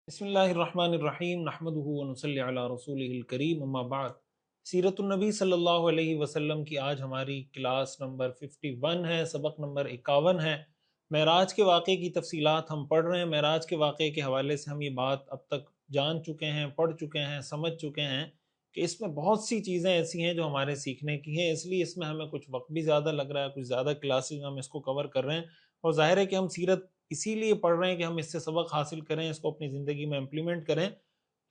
بسم اللہ الرحمن الرحیم نحمدہ ونصلی علی رسولہ الکریم اما بعد۔ سیرت النبی صلی اللہ علیہ وسلم کی آج ہماری کلاس نمبر 51 ہے، سبق نمبر 51 ہے۔ معراج کے واقعے کی تفصیلات ہم پڑھ رہے ہیں۔ معراج کے واقعے کے حوالے سے ہم یہ بات اب تک جان چکے ہیں، پڑھ چکے ہیں، سمجھ چکے ہیں کہ اس میں بہت سی چیزیں ایسی ہیں جو ہمارے سیکھنے کی ہیں، اس لیے اس میں ہمیں کچھ وقت بھی زیادہ لگ رہا ہے، کچھ زیادہ کلاسز ہم اس کو کور کر رہے ہیں، اور ظاہر ہے کہ ہم سیرت اسی لیے پڑھ رہے ہیں کہ ہم اس سے سبق حاصل کریں، اس کو اپنی زندگی میں امپلیمنٹ کریں۔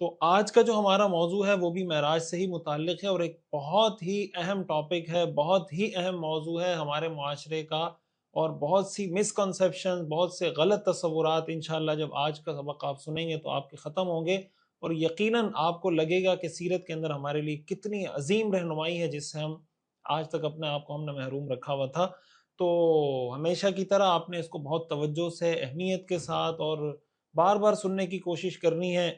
تو آج کا جو ہمارا موضوع ہے وہ بھی معراج سے ہی متعلق ہے، اور ایک بہت ہی اہم ٹاپک ہے، بہت ہی اہم موضوع ہے ہمارے معاشرے کا، اور بہت سی مسکنسیپشن، بہت سے غلط تصورات انشاءاللہ جب آج کا سبق آپ سنیں گے تو آپ کے ختم ہوں گے، اور یقیناً آپ کو لگے گا کہ سیرت کے اندر ہمارے لیے کتنی عظیم رہنمائی ہے جس سے ہم آج تک اپنے آپ کو ہم نے محروم رکھا ہوا تھا۔ تو ہمیشہ کی طرح آپ نے اس کو بہت توجہ سے، اہمیت کے ساتھ اور بار بار سننے کی کوشش کرنی ہے۔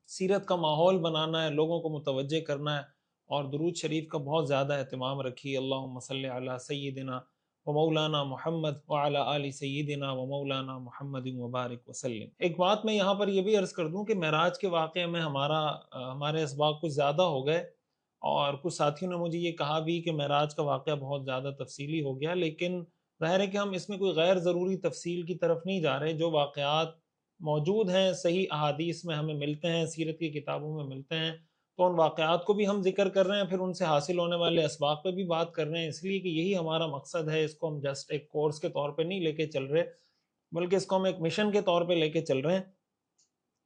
سیرت کا ماحول بنانا ہے، لوگوں کو متوجہ کرنا ہے، اور درود شریف کا بہت زیادہ اہتمام رکھیے۔ اللہم صلی علی سیدنا و مولانا محمد وعلی آل سیدنا و مولانا محمد مبارک وسلم۔ ایک بات میں یہاں پر یہ بھی عرض کر دوں کہ معراج کے واقعے میں ہمارے اسباق کچھ زیادہ ہو گئے، اور کچھ ساتھیوں نے مجھے یہ کہا بھی کہ معراج کا واقعہ بہت زیادہ تفصیلی ہو گیا، لیکن ظاہر ہے کہ ہم اس میں کوئی غیر ضروری تفصیل کی طرف نہیں جا رہے۔ جو واقعات موجود ہیں، صحیح احادیث میں ہمیں ملتے ہیں، سیرت کی کتابوں میں ملتے ہیں، تو ان واقعات کو بھی ہم ذکر کر رہے ہیں، پھر ان سے حاصل ہونے والے اسباق پہ بھی بات کر رہے ہیں، اس لیے کہ یہی ہمارا مقصد ہے۔ اس کو ہم جسٹ ایک کورس کے طور پہ نہیں لے کے چل رہے، بلکہ اس کو ہم ایک مشن کے طور پہ لے کے چل رہے ہیں۔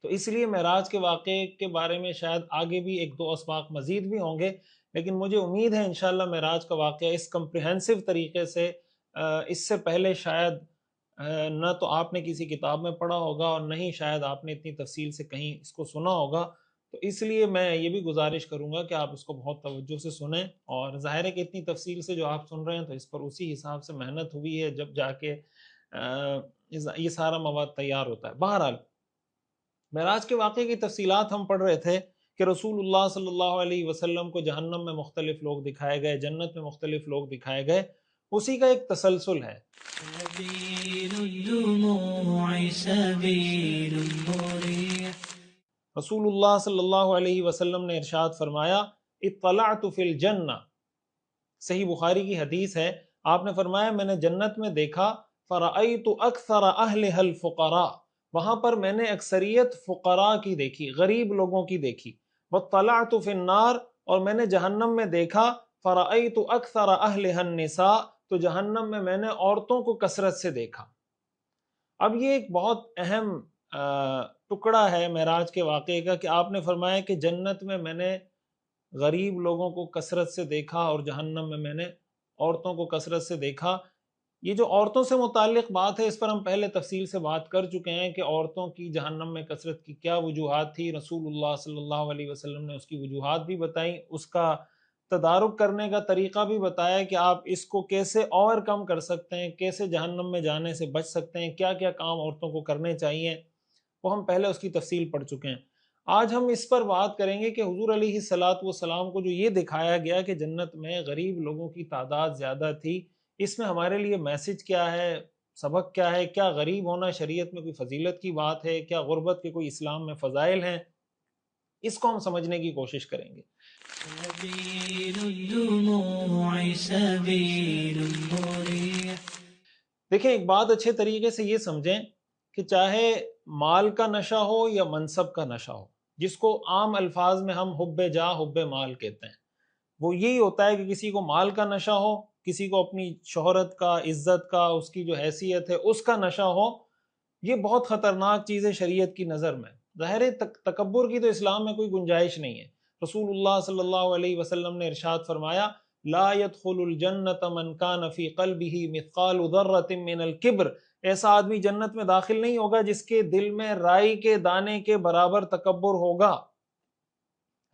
تو اس لیے معراج کے واقعے کے بارے میں شاید آگے بھی ایک دو اسباق مزید بھی ہوں گے، لیکن مجھے امید ہے انشاءاللہ معراج کا واقعہ اس کمپریہنسو طریقے سے اس سے پہلے شاید نہ تو آپ نے کسی کتاب میں پڑھا ہوگا، اور نہ ہی شاید آپ نے اتنی تفصیل سے کہیں اس کو سنا ہوگا۔ تو اس لیے میں یہ بھی گزارش کروں گا کہ آپ اس کو بہت توجہ سے سنیں، اور ظاہر ہے کہ اتنی تفصیل سے جو آپ سن رہے ہیں تو اس پر اسی حساب سے محنت ہوئی ہے، جب جا کے یہ سارا مواد تیار ہوتا ہے۔ بہرحال معراج کے واقعے کی تفصیلات ہم پڑھ رہے تھے کہ رسول اللہ صلی اللہ علیہ وسلم کو جہنم میں مختلف لوگ دکھائے گئے، جنت میں مختلف لوگ دکھائے گئے، اسی کا ایک تسلسل ہے۔ سبيل الدموع سبيل مريح رسول اللہ صلی اللہ علیہ وسلم نے ارشاد فرمایا، اطلعت فی الجنہ، صحیح بخاری کی حدیث ہے، آپ نے فرمایا میں نے جنت میں دیکھا، فرأیت اکثر اہلھا الفقراء، وہاں پر میں نے اکثریت فقراء کی دیکھی، غریب لوگوں کی دیکھی، واطلعت فی النار، اور میں نے جہنم میں دیکھا، فرأیت اکثر اہلھا النساء، تو جہنم میں نے عورتوں کو کثرت سے دیکھا۔ اب یہ ایک بہت اہم ٹکڑا ہے معراج کے واقعے کا کہ آپ نے فرمایا کہ جنت میں نے غریب لوگوں کو کثرت سے دیکھا، اور جہنم میں نے عورتوں کو کثرت سے دیکھا۔ یہ جو عورتوں سے متعلق بات ہے، اس پر ہم پہلے تفصیل سے بات کر چکے ہیں کہ عورتوں کی جہنم میں کثرت کی کیا وجوہات تھی۔ رسول اللہ صلی اللہ علیہ وسلم نے اس کی وجوہات بھی بتائیں، اس کا تدارک کرنے کا طریقہ بھی بتایا کہ آپ اس کو کیسے اوور کم کر سکتے ہیں، کیسے جہنم میں جانے سے بچ سکتے ہیں، کیا کیا کام عورتوں کو کرنے چاہیے، وہ ہم پہلے اس کی تفصیل پڑھ چکے ہیں۔ آج ہم اس پر بات کریں گے کہ حضور علیہ الصلاۃ والسلام کو جو یہ دکھایا گیا کہ جنت میں غریب لوگوں کی تعداد زیادہ تھی، اس میں ہمارے لیے میسج کیا ہے، سبق کیا ہے؟ کیا غریب ہونا شریعت میں کوئی فضیلت کی بات ہے؟ کیا غربت کے کوئی اسلام میں فضائل ہیں؟ اس کو ہم سمجھنے کی کوشش کریں گے۔ سبيل الدموع سبيل مريح دیکھیں، ایک بات اچھے طریقے سے یہ سمجھیں کہ چاہے مال کا نشہ ہو یا منصب کا نشہ ہو، جس کو عام الفاظ میں ہم حب جاہ، حب مال کہتے ہیں، وہ یہی ہوتا ہے کہ کسی کو مال کا نشہ ہو، کسی کو اپنی شہرت کا، عزت کا، اس کی جو حیثیت ہے اس کا نشہ ہو۔ یہ بہت خطرناک چیز ہے شریعت کی نظر میں۔ ظاہر ہے تکبر کی تو اسلام میں کوئی گنجائش نہیں ہے۔ رسول اللہ صلی اللہ علیہ وسلم نے ارشاد فرمایا، لا يدخل الجنت من كان في قلبه مثقال ذرة من الكبر، ایسا آدمی جنت میں داخل نہیں ہوگا جس کے دل میں رائی کے دانے کے برابر تکبر ہوگا۔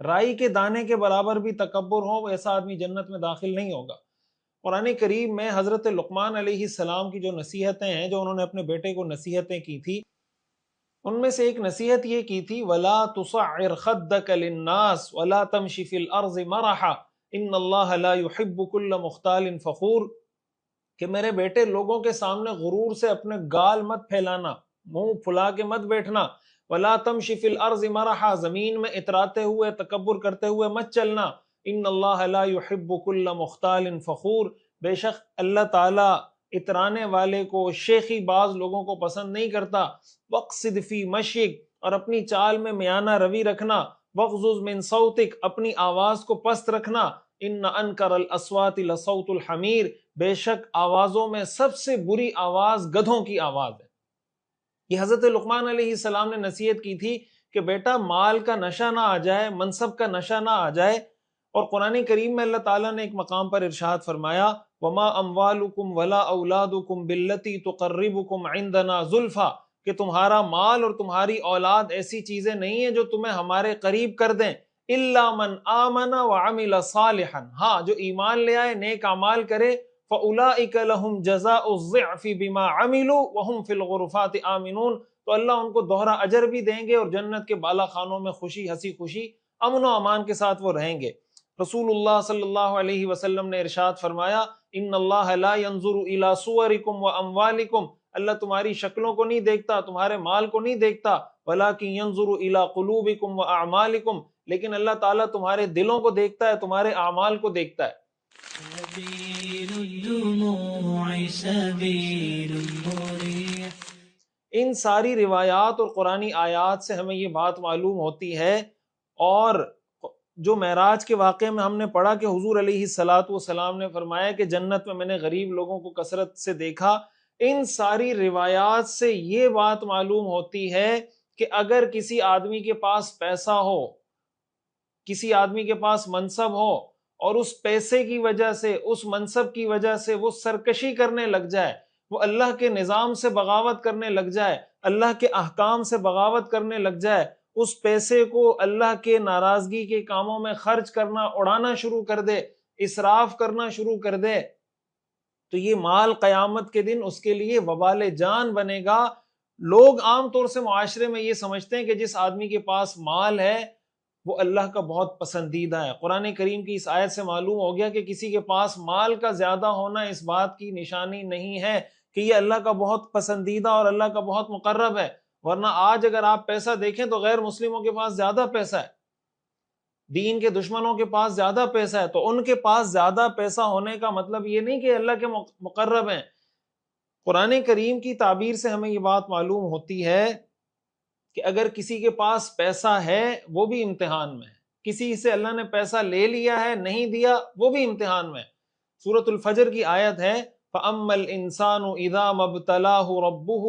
رائی کے دانے کے برابر بھی تکبر ہو، ایسا آدمی جنت میں داخل نہیں ہوگا۔ قرآن کریم میں حضرت لقمان علیہ السلام کی جو نصیحتیں ہیں، جو انہوں نے اپنے بیٹے کو نصیحتیں کی تھی، ان میں سے ایک نصیحت یہ کی تھی، وَلَا تُصَعِّرْ خَدَّكَ لِلنَّاسِ وَلَا تَمْشِ فِي الْأَرْضِ مَرَحًا إِنَّ اللَّهَ لَا يُحِبُّ كُلَّ مُخْتَالٍ فَخُورٍ، کہ میرے بیٹے لوگوں کے سامنے غرور سے اپنے گال مت پھیلانا، منہ پھلا کے مت بیٹھنا، ولا تمشی فی الارض مرحا، زمین میں اتراتے ہوئے تکبر کرتے ہوئے مت چلنا، ان اللہ لا یحب کل مختال فخور، بے شک اللہ تعالی اترانے والے کو، شیخی باز لوگوں کو پسند نہیں کرتا، وقصد فی مشیک، اور اپنی چال میں میانہ روی رکھنا، وغضض من صوتک، اپنی آواز کو پست رکھنا، ان انکر الاصوات لصوت الحمیر، بے شک آوازوں میں سب سے بری آواز گدھوں کی آواز ہے۔ یہ حضرت لقمان علیہ السلام نے نصیحت کی تھی کہ بیٹا مال کا نشہ نہ آ جائے، منصب کا نشہ نہ آ جائے، اور قرآن کریم میں اللہ تعالیٰ نے ایک مقام پر ارشاد فرمایا وما اموالکم ولا اولادکم باللتی تقربکم عندنا زلفا، کہ تمہارا مال اور تمہاری اولاد ایسی چیزیں نہیں ہیں جو تمہیں ہمارے قریب کر دیں، الا من آمن وعمل صالحا، ہاں جو ایمان لے آئے، نیک اعمال کرے، فَأُولَئِكَ لَهُمْ جَزَاءُ الضِّعْفِ بِمَا عَمِلُوا وَهُمْ فِي الْغُرُفَاتِ آمِنُونَ، تو اللہ ان کو دوہرا اجر بھی دیں گے اور جنت کے بالا خانوں میں خوشی ہنسی خوشی امن و امان کے ساتھ وہ رہیں گے۔ رسول اللہ صلی اللہ علیہ وسلم نے ارشاد فرمایا ان اللہ لا ينظر الى صورکم واموالکم، اللہ تمہاری شکلوں کو نہیں دیکھتا، تمہارے مال کو نہیں دیکھتا، ولکن ينظر الى قلوبکم واعمالکم، لیکن اللہ تعالیٰ تمہارے دلوں کو دیکھتا ہے، تمہارے اعمال کو دیکھتا ہے۔ سبيل الدموع سبيل مريح۔ ان ساری روایات اور قرآنی آیات سے ہمیں یہ بات معلوم ہوتی ہے، اور جو معراج کے واقعے میں ہم نے پڑھا کہ حضور علیہ الصلاۃ والسلام نے فرمایا کہ جنت میں نے غریب لوگوں کو کثرت سے دیکھا، ان ساری روایات سے یہ بات معلوم ہوتی ہے کہ اگر کسی آدمی کے پاس پیسہ ہو، کسی آدمی کے پاس منصب ہو، اور اس پیسے کی وجہ سے، اس منصب کی وجہ سے وہ سرکشی کرنے لگ جائے، وہ اللہ کے نظام سے بغاوت کرنے لگ جائے، اللہ کے احکام سے بغاوت کرنے لگ جائے، اس پیسے کو اللہ کے ناراضگی کے کاموں میں خرچ کرنا، اڑانا شروع کر دے، اسراف کرنا شروع کر دے، تو یہ مال قیامت کے دن اس کے لیے وبال جان بنے گا۔ لوگ عام طور سے معاشرے میں یہ سمجھتے ہیں کہ جس آدمی کے پاس مال ہے وہ اللہ کا بہت پسندیدہ ہے۔ قرآن کریم کی اس آیت سے معلوم ہو گیا کہ کسی کے پاس مال کا زیادہ ہونا اس بات کی نشانی نہیں ہے کہ یہ اللہ کا بہت پسندیدہ اور اللہ کا بہت مقرب ہے، ورنہ آج اگر آپ پیسہ دیکھیں تو غیر مسلموں کے پاس زیادہ پیسہ ہے، دین کے دشمنوں کے پاس زیادہ پیسہ ہے، تو ان کے پاس زیادہ پیسہ ہونے کا مطلب یہ نہیں کہ اللہ کے مقرب ہیں۔ قرآن کریم کی تعبیر سے ہمیں یہ بات معلوم ہوتی ہے کہ اگر کسی کے پاس پیسہ ہے وہ بھی امتحان میں ہے، کسی سے اللہ نے پیسہ لے لیا ہے نہیں دیا وہ بھی امتحان میں ہے۔ سورۃ الفجر کی آیت ہے فَأَمَّا الْإِنسَانُ إِذَا مَا ابْتَلَاهُ رَبُّهُ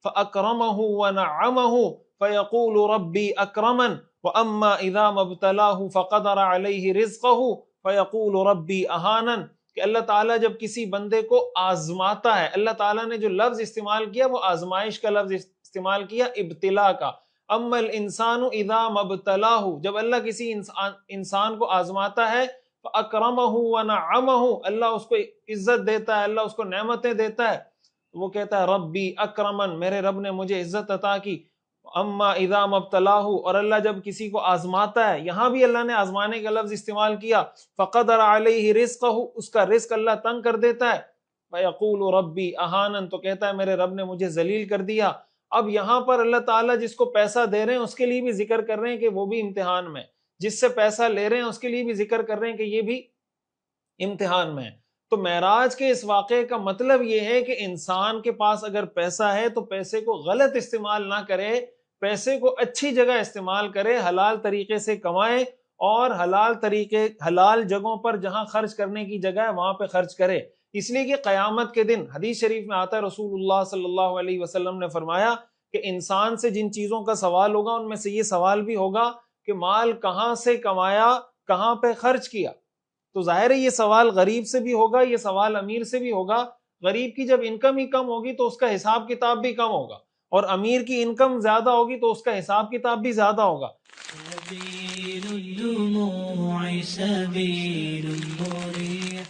فَأَكْرَمَهُ وَنَعَّمَهُ فَيَقُولُ رَبِّي أَكْرَمَنِ وَأَمَّا إِذَا مَا ابْتَلَاهُ فَقَدَرَ عَلَيْهِ رِزْقَهُ فَيَقُولُ رَبِّي أَهَانَنِ، کہ اللہ تعالیٰ جب کسی بندے کو آزماتا ہے، اللہ تعالیٰ نے جو لفظ استعمال کیا وہ آزمائش کا لفظ استعمال کیا، ابتلا کا۔ اما الانسان اذا ما ابتلاه، جب اللہ کسی انسان کو آزماتا ہے، فاکرمه ونعمه، اللہ اس کو عزت دیتا ہے، اللہ اس کو نعمتیں دیتا ہے، وہ کہتا ہے ربی اکرمن، میرے رب نے مجھے عزت عطا کی۔ اما اذا ما ابتلاه، اور اللہ جب کسی کو آزماتا ہے، یہاں بھی اللہ نے آزمانے کا لفظ استعمال کیا، فقدر علیہ رزقہ، اس کا رزق اللہ تنگ کر دیتا ہے، فیقول ربی اہانن، تو کہتا ہے میرے رب نے مجھے ذلیل کر دیا۔ اب یہاں پر اللہ تعالیٰ جس کو پیسہ دے رہے ہیں اس کے لیے بھی ذکر کر رہے ہیں کہ وہ بھی امتحان میں، جس سے پیسہ لے رہے ہیں اس کے لیے بھی ذکر کر رہے ہیں کہ یہ بھی امتحان میں ہے۔ تو معراج کے اس واقعے کا مطلب یہ ہے کہ انسان کے پاس اگر پیسہ ہے تو پیسے کو غلط استعمال نہ کرے، پیسے کو اچھی جگہ استعمال کرے، حلال طریقے سے کمائے، اور حلال جگہوں پر جہاں خرچ کرنے کی جگہ ہے وہاں پہ خرچ کرے۔ اس لیے کہ قیامت کے دن حدیث شریف میں آتا ہے، رسول اللہ صلی اللہ علیہ وسلم نے فرمایا کہ انسان سے جن چیزوں کا سوال ہوگا ان میں سے یہ سوال بھی ہوگا کہ مال کہاں سے کمایا، کہاں پہ خرچ کیا۔ تو ظاہر ہے یہ سوال غریب سے بھی ہوگا، یہ سوال امیر سے بھی ہوگا۔ غریب کی جب انکم ہی کم ہوگی تو اس کا حساب کتاب بھی کم ہوگا، اور امیر کی انکم زیادہ ہوگی تو اس کا حساب کتاب بھی زیادہ ہوگا۔ سبيل الدموع سبيل مريح۔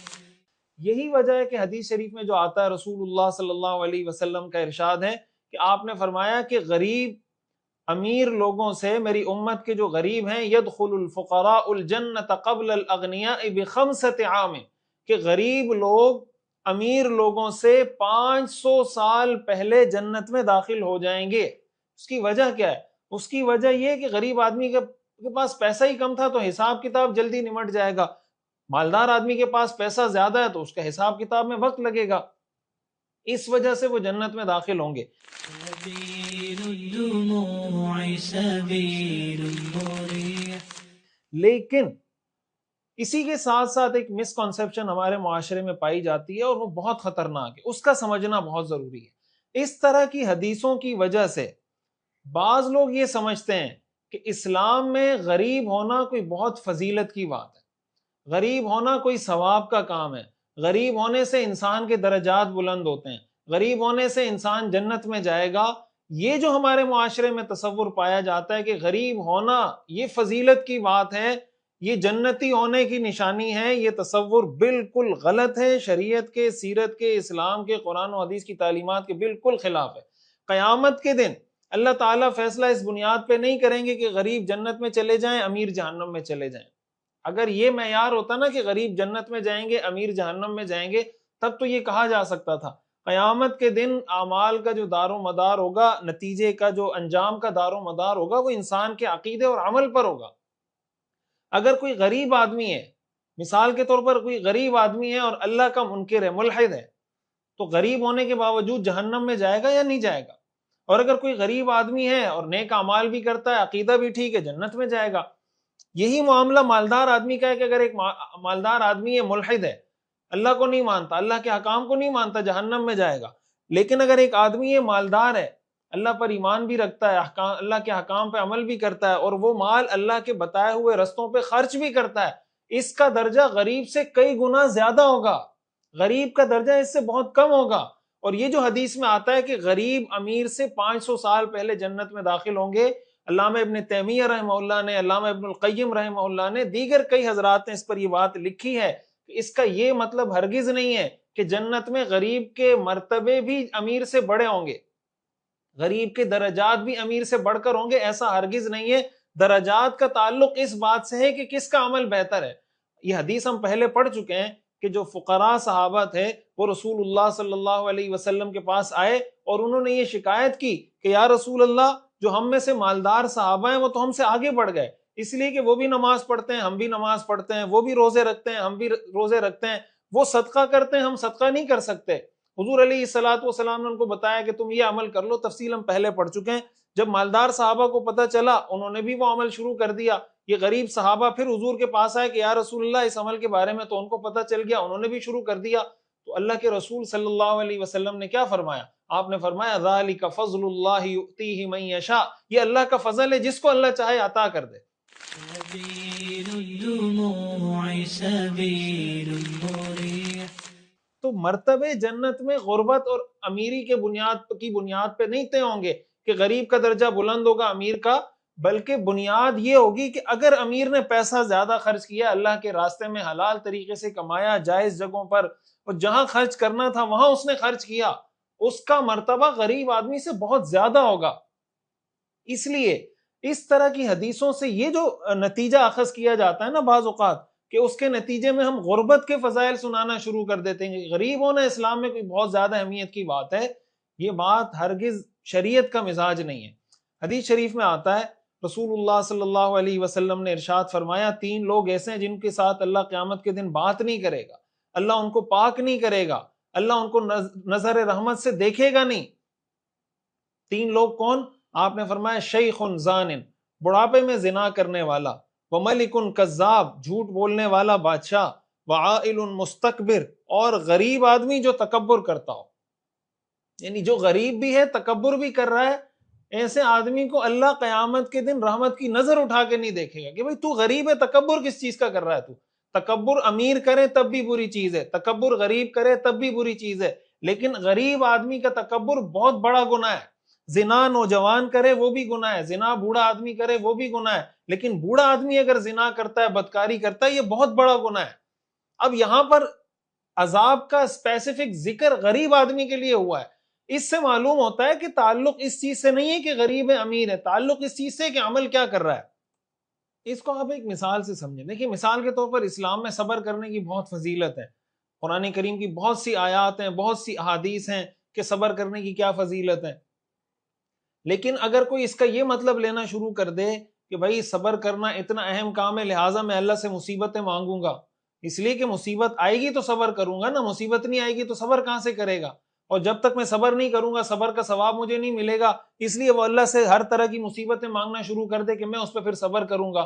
یہی وجہ ہے کہ حدیث شریف میں جو آتا ہے رسول اللہ صلی اللہ علیہ وسلم کا ارشاد ہے کہ آپ نے فرمایا کہ غریب امیر لوگوں سے، میری امت کے جو غریب ہیں، يدخل الفقراء الجنة قبل الاغنیاء ب5 عام، کہ غریب لوگ امیر لوگوں سے 500 سال پہلے جنت میں داخل ہو جائیں گے۔ اس کی وجہ کیا ہے؟ اس کی وجہ یہ کہ غریب آدمی کے پاس پیسہ ہی کم تھا تو حساب کتاب جلدی نمٹ جائے گا، مالدار آدمی کے پاس پیسہ زیادہ ہے تو اس کا حساب کتاب میں وقت لگے گا، اس وجہ سے وہ جنت میں داخل ہوں گے۔ سبيل الدموع سبيل مريح۔ لیکن اسی کے ساتھ ساتھ ایک مسکنسیپشن ہمارے معاشرے میں پائی جاتی ہے اور وہ بہت خطرناک ہے، اس کا سمجھنا بہت ضروری ہے۔ اس طرح کی حدیثوں کی وجہ سے بعض لوگ یہ سمجھتے ہیں کہ اسلام میں غریب ہونا کوئی بہت فضیلت کی بات ہے، غریب ہونا کوئی ثواب کا کام ہے، غریب ہونے سے انسان کے درجات بلند ہوتے ہیں، غریب ہونے سے انسان جنت میں جائے گا۔ یہ جو ہمارے معاشرے میں تصور پایا جاتا ہے کہ غریب ہونا یہ فضیلت کی بات ہے، یہ جنتی ہونے کی نشانی ہے، یہ تصور بالکل غلط ہے، شریعت کے، سیرت کے، اسلام کے، قرآن و حدیث کی تعلیمات کے بالکل خلاف ہے۔ قیامت کے دن اللہ تعالیٰ فیصلہ اس بنیاد پہ نہیں کریں گے کہ غریب جنت میں چلے جائیں، امیر جہنم میں چلے جائیں۔ اگر یہ معیار ہوتا نا کہ غریب جنت میں جائیں گے، امیر جہنم میں جائیں گے، تب تو یہ کہا جا سکتا تھا۔ قیامت کے دن اعمال کا جو دار و مدار ہوگا، نتیجے کا جو انجام کا دار و مدار ہوگا، وہ انسان کے عقیدے اور عمل پر ہوگا۔ اگر کوئی غریب آدمی ہے، مثال کے طور پر کوئی غریب آدمی ہے اور اللہ کا منکر ہے، ملحد ہے، تو غریب ہونے کے باوجود جہنم میں جائے گا یا نہیں جائے گا؟ اور اگر کوئی غریب آدمی ہے اور نیک اعمال بھی کرتا ہے، عقیدہ بھی ٹھیک ہے، جنت میں جائے گا۔ یہی معاملہ مالدار آدمی کا ہے کہ اگر ایک مالدار آدمی ہے، ملحد ہے، اللہ کو نہیں مانتا، اللہ کے حکام کو نہیں مانتا، جہنم میں جائے گا۔ لیکن اگر ایک آدمی ہے، مالدار ہے، اللہ پر ایمان بھی رکھتا ہے، اللہ کے حکام پہ عمل بھی کرتا ہے، اور وہ مال اللہ کے بتائے ہوئے رستوں پہ خرچ بھی کرتا ہے، اس کا درجہ غریب سے کئی گنا زیادہ ہوگا، غریب کا درجہ اس سے بہت کم ہوگا۔ اور یہ جو حدیث میں آتا ہے کہ غریب امیر سے 500 سال پہلے جنت میں داخل ہوں گے، علامہ ابن تیمیہ رحمہ اللہ نے، علامہ ابن القیم رحمہ اللہ نے، دیگر کئی حضرات نے اس پر یہ بات لکھی ہے کہ اس کا یہ مطلب ہرگز نہیں ہے کہ جنت میں غریب کے مرتبے بھی امیر سے بڑے ہوں گے، غریب کے درجات بھی امیر سے بڑھ کر ہوں گے، ایسا ہرگز نہیں ہے۔ درجات کا تعلق اس بات سے ہے کہ کس کا عمل بہتر ہے۔ یہ حدیث ہم پہلے پڑھ چکے ہیں کہ جو فقراء صحابہ تھے وہ رسول اللہ صلی اللہ علیہ وسلم کے پاس آئے اور انہوں نے یہ شکایت کی کہ یا رسول اللہ، جو ہم میں سے مالدار صحابہ ہیں وہ تو ہم سے آگے بڑھ گئے، اس لیے کہ وہ بھی نماز پڑھتے ہیں، ہم بھی نماز پڑھتے ہیں، وہ بھی روزے رکھتے ہیں، ہم بھی روزے رکھتے ہیں، وہ صدقہ کرتے ہیں، ہم صدقہ نہیں کر سکتے۔ حضور علیہ الصلوۃ والسلام نے ان کو بتایا کہ تم یہ عمل کر لو، تفصیل ہم پہلے پڑھ چکے ہیں۔ جب مالدار صحابہ کو پتہ چلا، انہوں نے بھی وہ عمل شروع کر دیا۔ یہ غریب صحابہ پھر حضور کے پاس آئے کہ یا رسول اللہ، اس عمل کے بارے میں تو ان کو پتہ چل گیا، انہوں نے بھی شروع کر دیا۔ تو اللہ کے رسول صلی اللہ علیہ وسلم نے کیا فرمایا؟ آپ نے فرمایا ذالک فضل اللہ یؤتیہ من یشاء، یہ اللہ کا فضل ہے، جس کو اللہ چاہے عطا کر دے۔ سبيل الدموع سبيل مريح۔ تو مرتبے جنت میں غربت اور امیری کی بنیاد پہ نہیں طے ہوں گے کہ غریب کا درجہ بلند ہوگا امیر کا، بلکہ بنیاد یہ ہوگی کہ اگر امیر نے پیسہ زیادہ خرچ کیا، اللہ کے راستے میں حلال طریقے سے کمایا، جائز جگہوں پر، اور جہاں خرچ کرنا تھا وہاں اس نے خرچ کیا، اس کا مرتبہ غریب آدمی سے بہت زیادہ ہوگا۔ اس لیے اس طرح کی حدیثوں سے یہ جو نتیجہ اخذ کیا جاتا ہے نا بعض اوقات، کہ اس کے نتیجے میں ہم غربت کے فضائل سنانا شروع کر دیتے ہیں کہ غریب ہونا اسلام میں کوئی بہت زیادہ اہمیت کی بات ہے، یہ بات ہرگز شریعت کا مزاج نہیں ہے۔ حدیث شریف میں آتا ہے، رسول اللہ صلی اللہ علیہ وسلم نے ارشاد فرمایا، 3 لوگ ایسے ہیں جن کے ساتھ اللہ قیامت کے دن بات نہیں کرے گا، اللہ ان کو پاک نہیں کرے گا، اللہ ان کو نظر رحمت سے دیکھے گا نہیں۔ 3 لوگ کون؟ آپ نے فرمایا شیخ زان، بڑھاپے میں زنا کرنے والا، وملک کذاب، جھوٹ بولنے والا بادشاہ، وعائل مستکبر، اور غریب آدمی جو تکبر کرتا ہو، یعنی جو غریب بھی ہے تکبر بھی کر رہا ہے، ایسے آدمی کو اللہ قیامت کے دن رحمت کی نظر اٹھا کے نہیں دیکھے گا کہ بھئی تو غریب ہے، تکبر کس چیز کا کر رہا ہے تو؟ تکبر امیر کرے تب بھی بری چیز ہے، تکبر غریب کرے تب بھی بری چیز ہے، لیکن غریب آدمی کا تکبر بہت بڑا گناہ ہے۔ زنا نوجوان کرے وہ بھی گناہ ہے، زنا بوڑھا آدمی کرے وہ بھی گناہ ہے، لیکن بوڑھا آدمی اگر زنا کرتا ہے، بدکاری کرتا ہے، یہ بہت بڑا گناہ ہے۔ اب یہاں پر عذاب کا اسپیسیفک ذکر غریب آدمی کے لیے ہوا ہے، اس سے معلوم ہوتا ہے کہ تعلق اس چیز سے نہیں ہے کہ غریب ہے امیر ہے، تعلق اس چیز سے کہ عمل کیا کر رہا ہے۔ اس کو آپ ایک مثال سے سمجھیں۔ دیکھیں، مثال کے طور پر اسلام میں صبر کرنے کی بہت فضیلت ہے، قرآن کریم کی بہت سی آیات ہیں، بہت سی احادیث ہیں کہ صبر کرنے کی کیا فضیلت ہے۔ لیکن اگر کوئی اس کا یہ مطلب لینا شروع کر دے کہ بھائی صبر کرنا اتنا اہم کام ہے لہٰذا میں اللہ سے مصیبتیں مانگوں گا، اس لیے کہ مصیبت آئے گی تو صبر کروں گا نا، مصیبت نہیں آئے گی تو صبر کہاں سے کرے گا، اور جب تک میں صبر نہیں کروں گا صبر کا ثواب مجھے نہیں ملے گا، اس لیے وہ اللہ سے ہر طرح کی مصیبتیں مانگنا شروع کر دے کہ میں اس پہ پھر صبر کروں گا،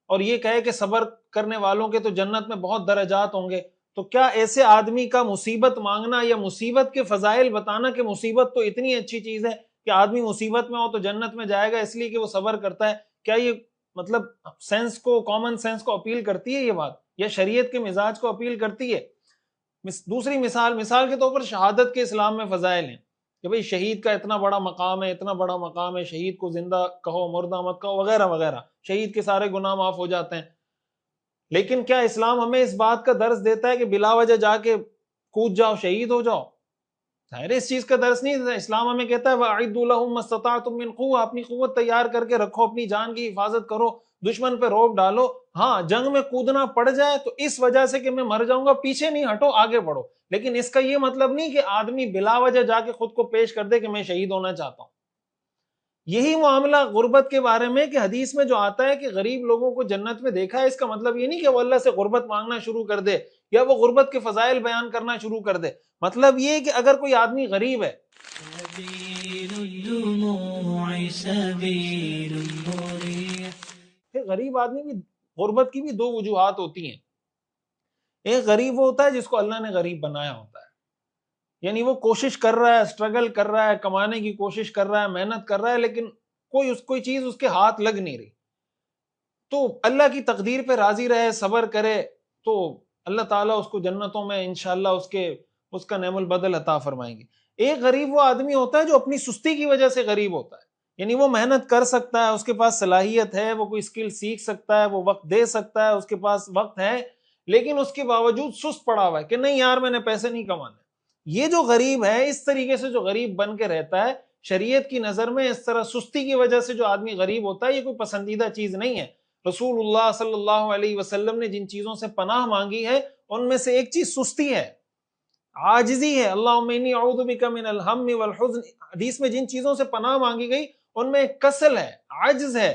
اور یہ کہے کہ صبر کرنے والوں کے تو جنت میں بہت درجات ہوں گے، تو کیا ایسے آدمی کا مصیبت مانگنا یا مصیبت کے فضائل بتانا کہ مصیبت تو اتنی اچھی چیز ہے کہ آدمی مصیبت میں ہو تو جنت میں جائے گا اس لیے کہ وہ صبر کرتا ہے، کیا یہ مطلب سینس کو، کامن سینس کو اپیل کرتی ہے یہ بات، یا شریعت کے مزاج کو اپیل کرتی ہے؟ دوسری مثال کے طور پر شہادت کے اسلام میں فضائل ہیں کہ بھئی شہید کا اتنا بڑا مقام ہے، اتنا بڑا مقام ہے، شہید کو زندہ کہو مردہ مت کہو وغیرہ وغیرہ، شہید کے سارے گناہ معاف ہو جاتے ہیں، لیکن کیا اسلام ہمیں اس بات کا درس دیتا ہے کہ بلا وجہ جا کے کود جاؤ شہید ہو جاؤ؟ ظاہر اس چیز کا درس نہیں دیتا، اسلام ہمیں کہتا ہے وَأَعِدُّوا لَهُم مَّا اسْتَطَعْتُم مِّن قُوَّةٍ، اپنی قوت تیار کر کے رکھو، اپنی جان کی حفاظت کرو، دشمن پہ روب ڈالو، ہاں جنگ میں کودنا پڑ جائے تو اس وجہ سے کہ میں مر جاؤں گا پیچھے نہیں ہٹو، آگے بڑھو، لیکن اس کا یہ مطلب نہیں کہ آدمی بلا وجہ جا کے خود کو پیش کر دے کہ میں شہید ہونا چاہتا ہوں۔ یہی معاملہ غربت کے بارے میں کہ حدیث میں جو آتا ہے کہ غریب لوگوں کو جنت میں دیکھا ہے، اس کا مطلب یہ نہیں کہ وہ اللہ سے غربت مانگنا شروع کر دے یا وہ غربت کے فضائل بیان کرنا شروع کر دے، مطلب یہ کہ اگر کوئی آدمی غریب ہے، سبيل الدموع سبيل مريح. پھر غریب آدمی کی غربت کی بھی دو وجوہات ہوتی ہیں، ایک غریب وہ ہوتا ہے جس کو اللہ نے غریب بنایا ہوتا ہے، یعنی وہ کوشش کر رہا ہے، اسٹرگل کر رہا ہے، کمانے کی کوشش کر رہا ہے، محنت کر رہا ہے، لیکن کوئی چیز اس کے ہاتھ لگ نہیں رہی، تو اللہ کی تقدیر پہ راضی رہے، صبر کرے، تو اللہ تعالیٰ اس کو جنتوں میں انشاءاللہ اس کا نعم البدل عطا فرمائیں گے۔ ایک غریب وہ آدمی ہوتا ہے جو اپنی سستی کی وجہ سے غریب ہوتا ہے، یعنی وہ محنت کر سکتا ہے، اس کے پاس صلاحیت ہے، وہ کوئی اسکل سیکھ سکتا ہے، وہ وقت دے سکتا ہے، اس کے پاس وقت ہے، لیکن اس کے باوجود سست پڑا ہوا ہے کہ نہیں یار میں نے پیسے نہیں کمانے۔ یہ جو غریب ہے، اس طریقے سے جو غریب بن کے رہتا ہے، شریعت کی نظر میں اس طرح سستی کی وجہ سے جو آدمی غریب ہوتا ہے یہ کوئی پسندیدہ چیز نہیں ہے۔ رسول اللہ صلی اللہ علیہ وسلم نے جن چیزوں سے پناہ مانگی ہے ان میں سے ایک چیز سستی ہے، عاجزی ہے۔ اللہم انی اعوذ بک من الہم والحزن، حدیث میں جن چیزوں سے پناہ مانگی گئی ان میں ایک کسل ہے، عجز ہے۔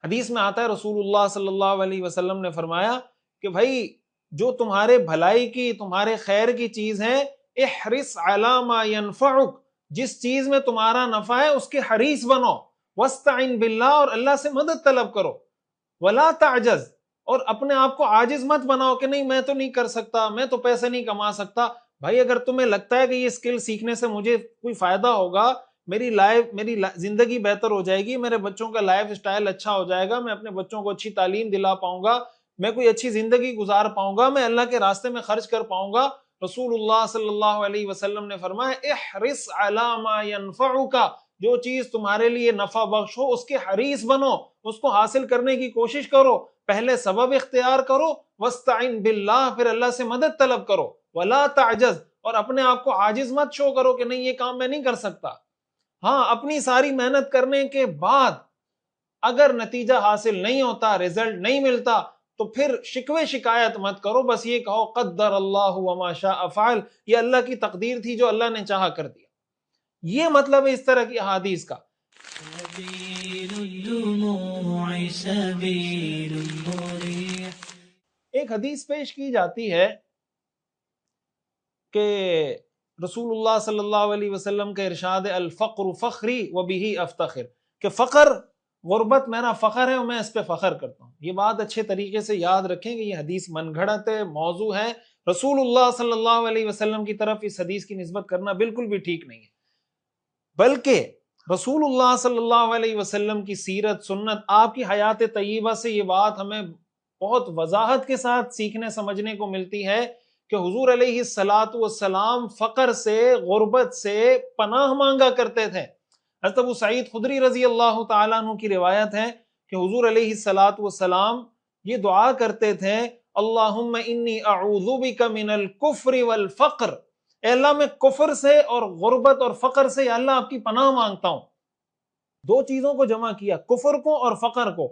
حدیث میں آتا ہے رسول اللہ صلی اللہ علیہ وسلم نے فرمایا کہ بھائی جو تمہارے بھلائی کی، تمہارے خیر کی چیز ہے، احرص علی ما ینفعک، جس چیز میں تمہارا نفع ہے اس کے حریص بنو، واستعن باللہ، اور اللہ سے مدد طلب کرو، ولا تعجز، اور اپنے آپ کو عاجز مت بناؤ کہ نہیں میں تو نہیں کر سکتا، میں تو پیسے نہیں کما سکتا۔ بھائی اگر تمہیں لگتا ہے کہ یہ اسکل سیکھنے سے مجھے کوئی فائدہ ہوگا، میری زندگی بہتر ہو جائے گی، میرے بچوں کا لائف سٹائل اچھا ہو جائے گا، میں اپنے بچوں کو اچھی تعلیم دلا پاؤں گا، میں کوئی اچھی زندگی گزار پاؤں گا، میں اللہ کے راستے میں خرچ کر پاؤں گا، رسول اللہ صلی اللہ علیہ وسلم نے فرمایا احرص علی ما ینفعک، جو چیز تمہارے لیے نفع بخش ہو اس کے حریص بنو، اس کو حاصل کرنے کی کوشش کرو، پہلے سبب اختیار کرو، واستعن باللہ، پھر اللہ سے مدد طلب کرو، ولا تعجز، اور اپنے آپ کو عاجز مت شو کرو کہ نہیں یہ کام میں نہیں کر سکتا۔ ہاں اپنی ساری محنت کرنے کے بعد اگر نتیجہ حاصل نہیں ہوتا، رزلٹ نہیں ملتا، تو پھر شکوے شکایت مت کرو، بس یہ کہو قدر اللہ وما شاء فعل، یہ اللہ کی تقدیر تھی جو اللہ نے چاہا کر دیا۔ یہ مطلب ہے اس طرح کی احادیث کا۔ سبيل الدموع سبيل مريح. ایک حدیث پیش کی جاتی ہے کہ رسول اللہ صلی اللہ علیہ وسلم کا ارشاد الفقر فخری وبہ افتخر، کہ فقر، غربت میرا فخر ہے اور میں اس پہ فخر کرتا ہوں۔ یہ بات اچھے طریقے سے یاد رکھیں کہ یہ حدیث من گھڑت ہے، موضوع ہے، رسول اللہ صلی اللہ علیہ وسلم کی طرف اس حدیث کی نسبت کرنا بالکل بھی ٹھیک نہیں ہے، بلکہ رسول اللہ صلی اللہ علیہ وسلم کی سیرت، سنت، آپ کی حیات طیبہ سے یہ بات ہمیں بہت وضاحت کے ساتھ سیکھنے سمجھنے کو ملتی ہے کہ حضور علیہ الصلاۃ والسلام فقر سے، غربت سے پناہ مانگا کرتے تھے۔ حضرت ابو سعید خدری رضی اللہ تعالیٰ عنہ کی روایت ہے کہ حضور علیہ الصلاۃ والسلام یہ دعا کرتے تھے اللہم انی اعوذ بک من الکفر والفقر، اے اللہ میں کفر سے اور غربت اور فقر سے یا اللہ آپ کی پناہ مانگتا ہوں۔ دو چیزوں کو جمع کیا، کفر کو اور فقر کو۔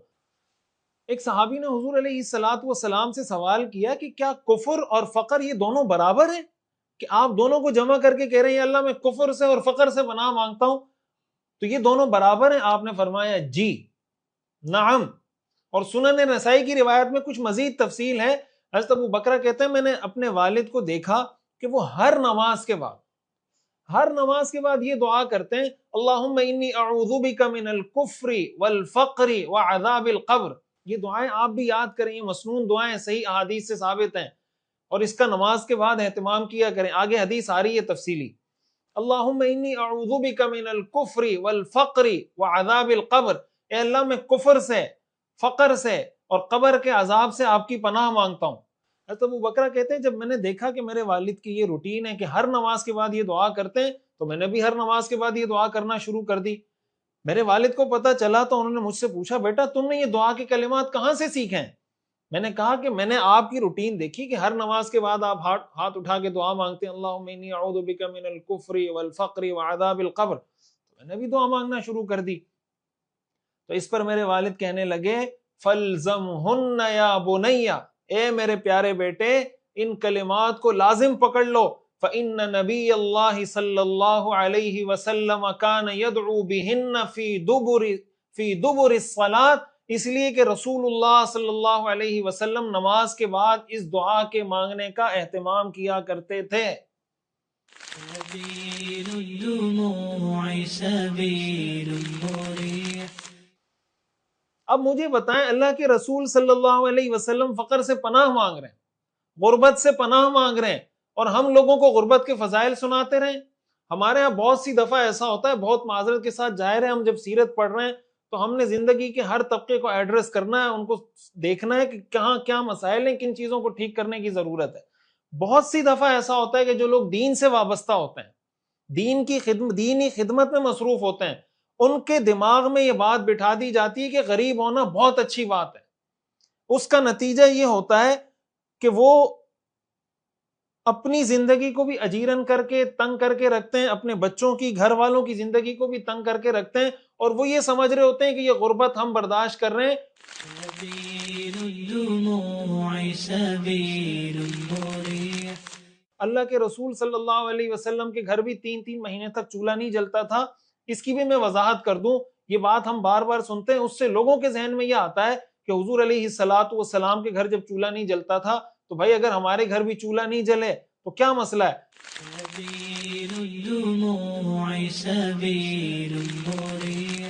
ایک صحابی نے حضور علیہ الصلاۃ والسلام سے سوال کیا کہ کیا کفر اور فقر یہ دونوں برابر ہیں، کہ آپ دونوں کو جمع کر کے کہہ رہے ہیں اللہ میں کفر سے اور فقر سے پناہ مانگتا ہوں؟ تو یہ دونوں برابر ہیں؟ آپ نے فرمایا جی نعم۔ اور سنن نسائی کی روایت میں کچھ مزید تفصیل ہے۔ حضرت ابو بکرہ کہتے ہیں میں نے اپنے والد کو دیکھا کہ وہ ہر نماز کے بعد یہ دعا کرتے ہیں اللہم انی اعوذ بک من الکفر والفقر وعذاب القبر۔ یہ دعائیں آپ بھی یاد کریں، یہ مسنون دعائیں صحیح احادیث سے ثابت ہیں، اور اس کا نماز کے بعد اہتمام کیا کریں۔ آگے حدیث آ رہی ہے تفصیلی، اللہم انی اعوذ بک من الکفر والفقر وعذاب القبر، اے اللہ میں کفر سے، فقر سے اور قبر کے عذاب سے آپ کی پناہ مانگتا ہوں۔ حضرت ابو بکرہ کہتے ہیں جب میں نے دیکھا کہ میرے والد کی یہ روٹین ہے کہ ہر نماز کے بعد یہ دعا کرتے ہیں، تو میں نے بھی ہر نماز کے بعد یہ دعا کرنا شروع کر دی۔ میرے والد کو پتہ چلا تو انہوں نے مجھ سے پوچھا بیٹا تم نے یہ دعا کے کلمات کہاں سے سیکھے ہیں؟ میں نے کہا کہ میں نے آپ کی روٹین دیکھی کہ ہر نماز کے بعد آپ ہاتھ اٹھا کے دعا مانگتے ہیں اللہم انی اعوذ بک من الکفر والفقر وعذاب القبر، تو میں نے بھی دعا مانگنا شروع کر دی۔ تو اس پر میرے والد کہنے لگے فَالْزَمْهُنَّ يَا بُنَيَّ، اے میرے پیارے بیٹے ان کلمات کو لازم پکڑ لو، فَإِنَّ نَبِيَّ اللَّهِ صلی اللہ علیہ وسلم كَانَ يَدْعُو بِهِنَّ فِي دُبُرِ الصَّلَاةِ، اس لیے کہ رسول اللہ صلی اللہ علیہ وسلم نماز کے بعد اس دعا کے مانگنے کا اہتمام کیا کرتے تھے۔ سبيل الدموع سبيل مريح۔ اب مجھے بتائیں اللہ کے رسول صلی اللہ علیہ وسلم فقر سے پناہ مانگ رہے ہیں، غربت سے پناہ مانگ رہے ہیں، اور ہم لوگوں کو غربت کے فضائل سناتے رہیں۔ ہمارے ہاں بہت سی دفعہ ایسا ہوتا ہے، بہت معذرت کے ساتھ ظاہر ہے ہم جب سیرت پڑھ رہے ہیں تو ہم نے زندگی کے ہر طبقے کو ایڈریس کرنا ہے، ان کو دیکھنا ہے کہ کہاں کیا مسائل ہیں، کن چیزوں کو ٹھیک کرنے کی ضرورت ہے۔ بہت سی دفعہ ایسا ہوتا ہے کہ جو لوگ دین سے وابستہ ہوتے ہیں، دینی خدمت میں مصروف ہوتے ہیں، ان کے دماغ میں یہ بات بٹھا دی جاتی ہے کہ غریب ہونا بہت اچھی بات ہے۔ اس کا نتیجہ یہ ہوتا ہے کہ وہ اپنی زندگی کو بھی اجیرن کر کے تنگ کر کے رکھتے ہیں، اپنے بچوں کی، گھر والوں کی زندگی کو بھی تنگ کر کے رکھتے ہیں، اور وہ یہ سمجھ رہے ہوتے ہیں کہ یہ غربت ہم برداشت کر رہے ہیں۔ سبيل الدموع سبيل مريح۔ اللہ کے رسول صلی اللہ علیہ وسلم کے گھر بھی 3 مہینے تک چولہا نہیں جلتا تھا۔ اس کی بھی میں وضاحت کر دوں، یہ بات ہم بار بار سنتے ہیں، اس سے لوگوں کے ذہن میں یہ آتا ہے کہ حضور علیہ الصلوۃ والسلام کے گھر جب چولہا نہیں جلتا تھا تو بھائی اگر ہمارے گھر بھی چولہا نہیں جلے تو کیا مسئلہ ہے؟ سبيل الدموع سبيل مريح۔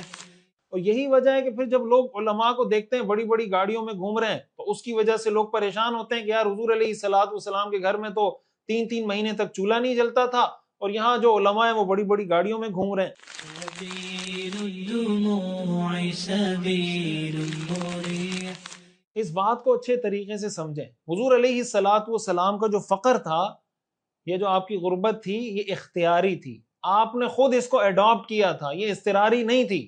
اور یہی وجہ ہے کہ پھر جب لوگ علماء کو دیکھتے ہیں بڑی بڑی گاڑیوں میں گھوم رہے ہیں تو اس کی وجہ سے لوگ پریشان ہوتے ہیں کہ یار حضور علیہ الصلوۃ والسلام کے گھر میں تو 3 مہینے تک چولہا نہیں جلتا تھا، اور یہاں جو علماء ہیں وہ بڑی بڑی گاڑیوں میں گھوم رہے ہیں۔ سبيل الدموع سبيل مريح۔ اس بات کو اچھے طریقے سے سمجھیں، حضور علیہ الصلوۃ والسلام کا جو فقر تھا، یہ جو آپ کی غربت تھی، یہ اختیاری تھی، آپ نے خود اس کو اڈاپٹ کیا تھا، یہ اضطراری نہیں تھی۔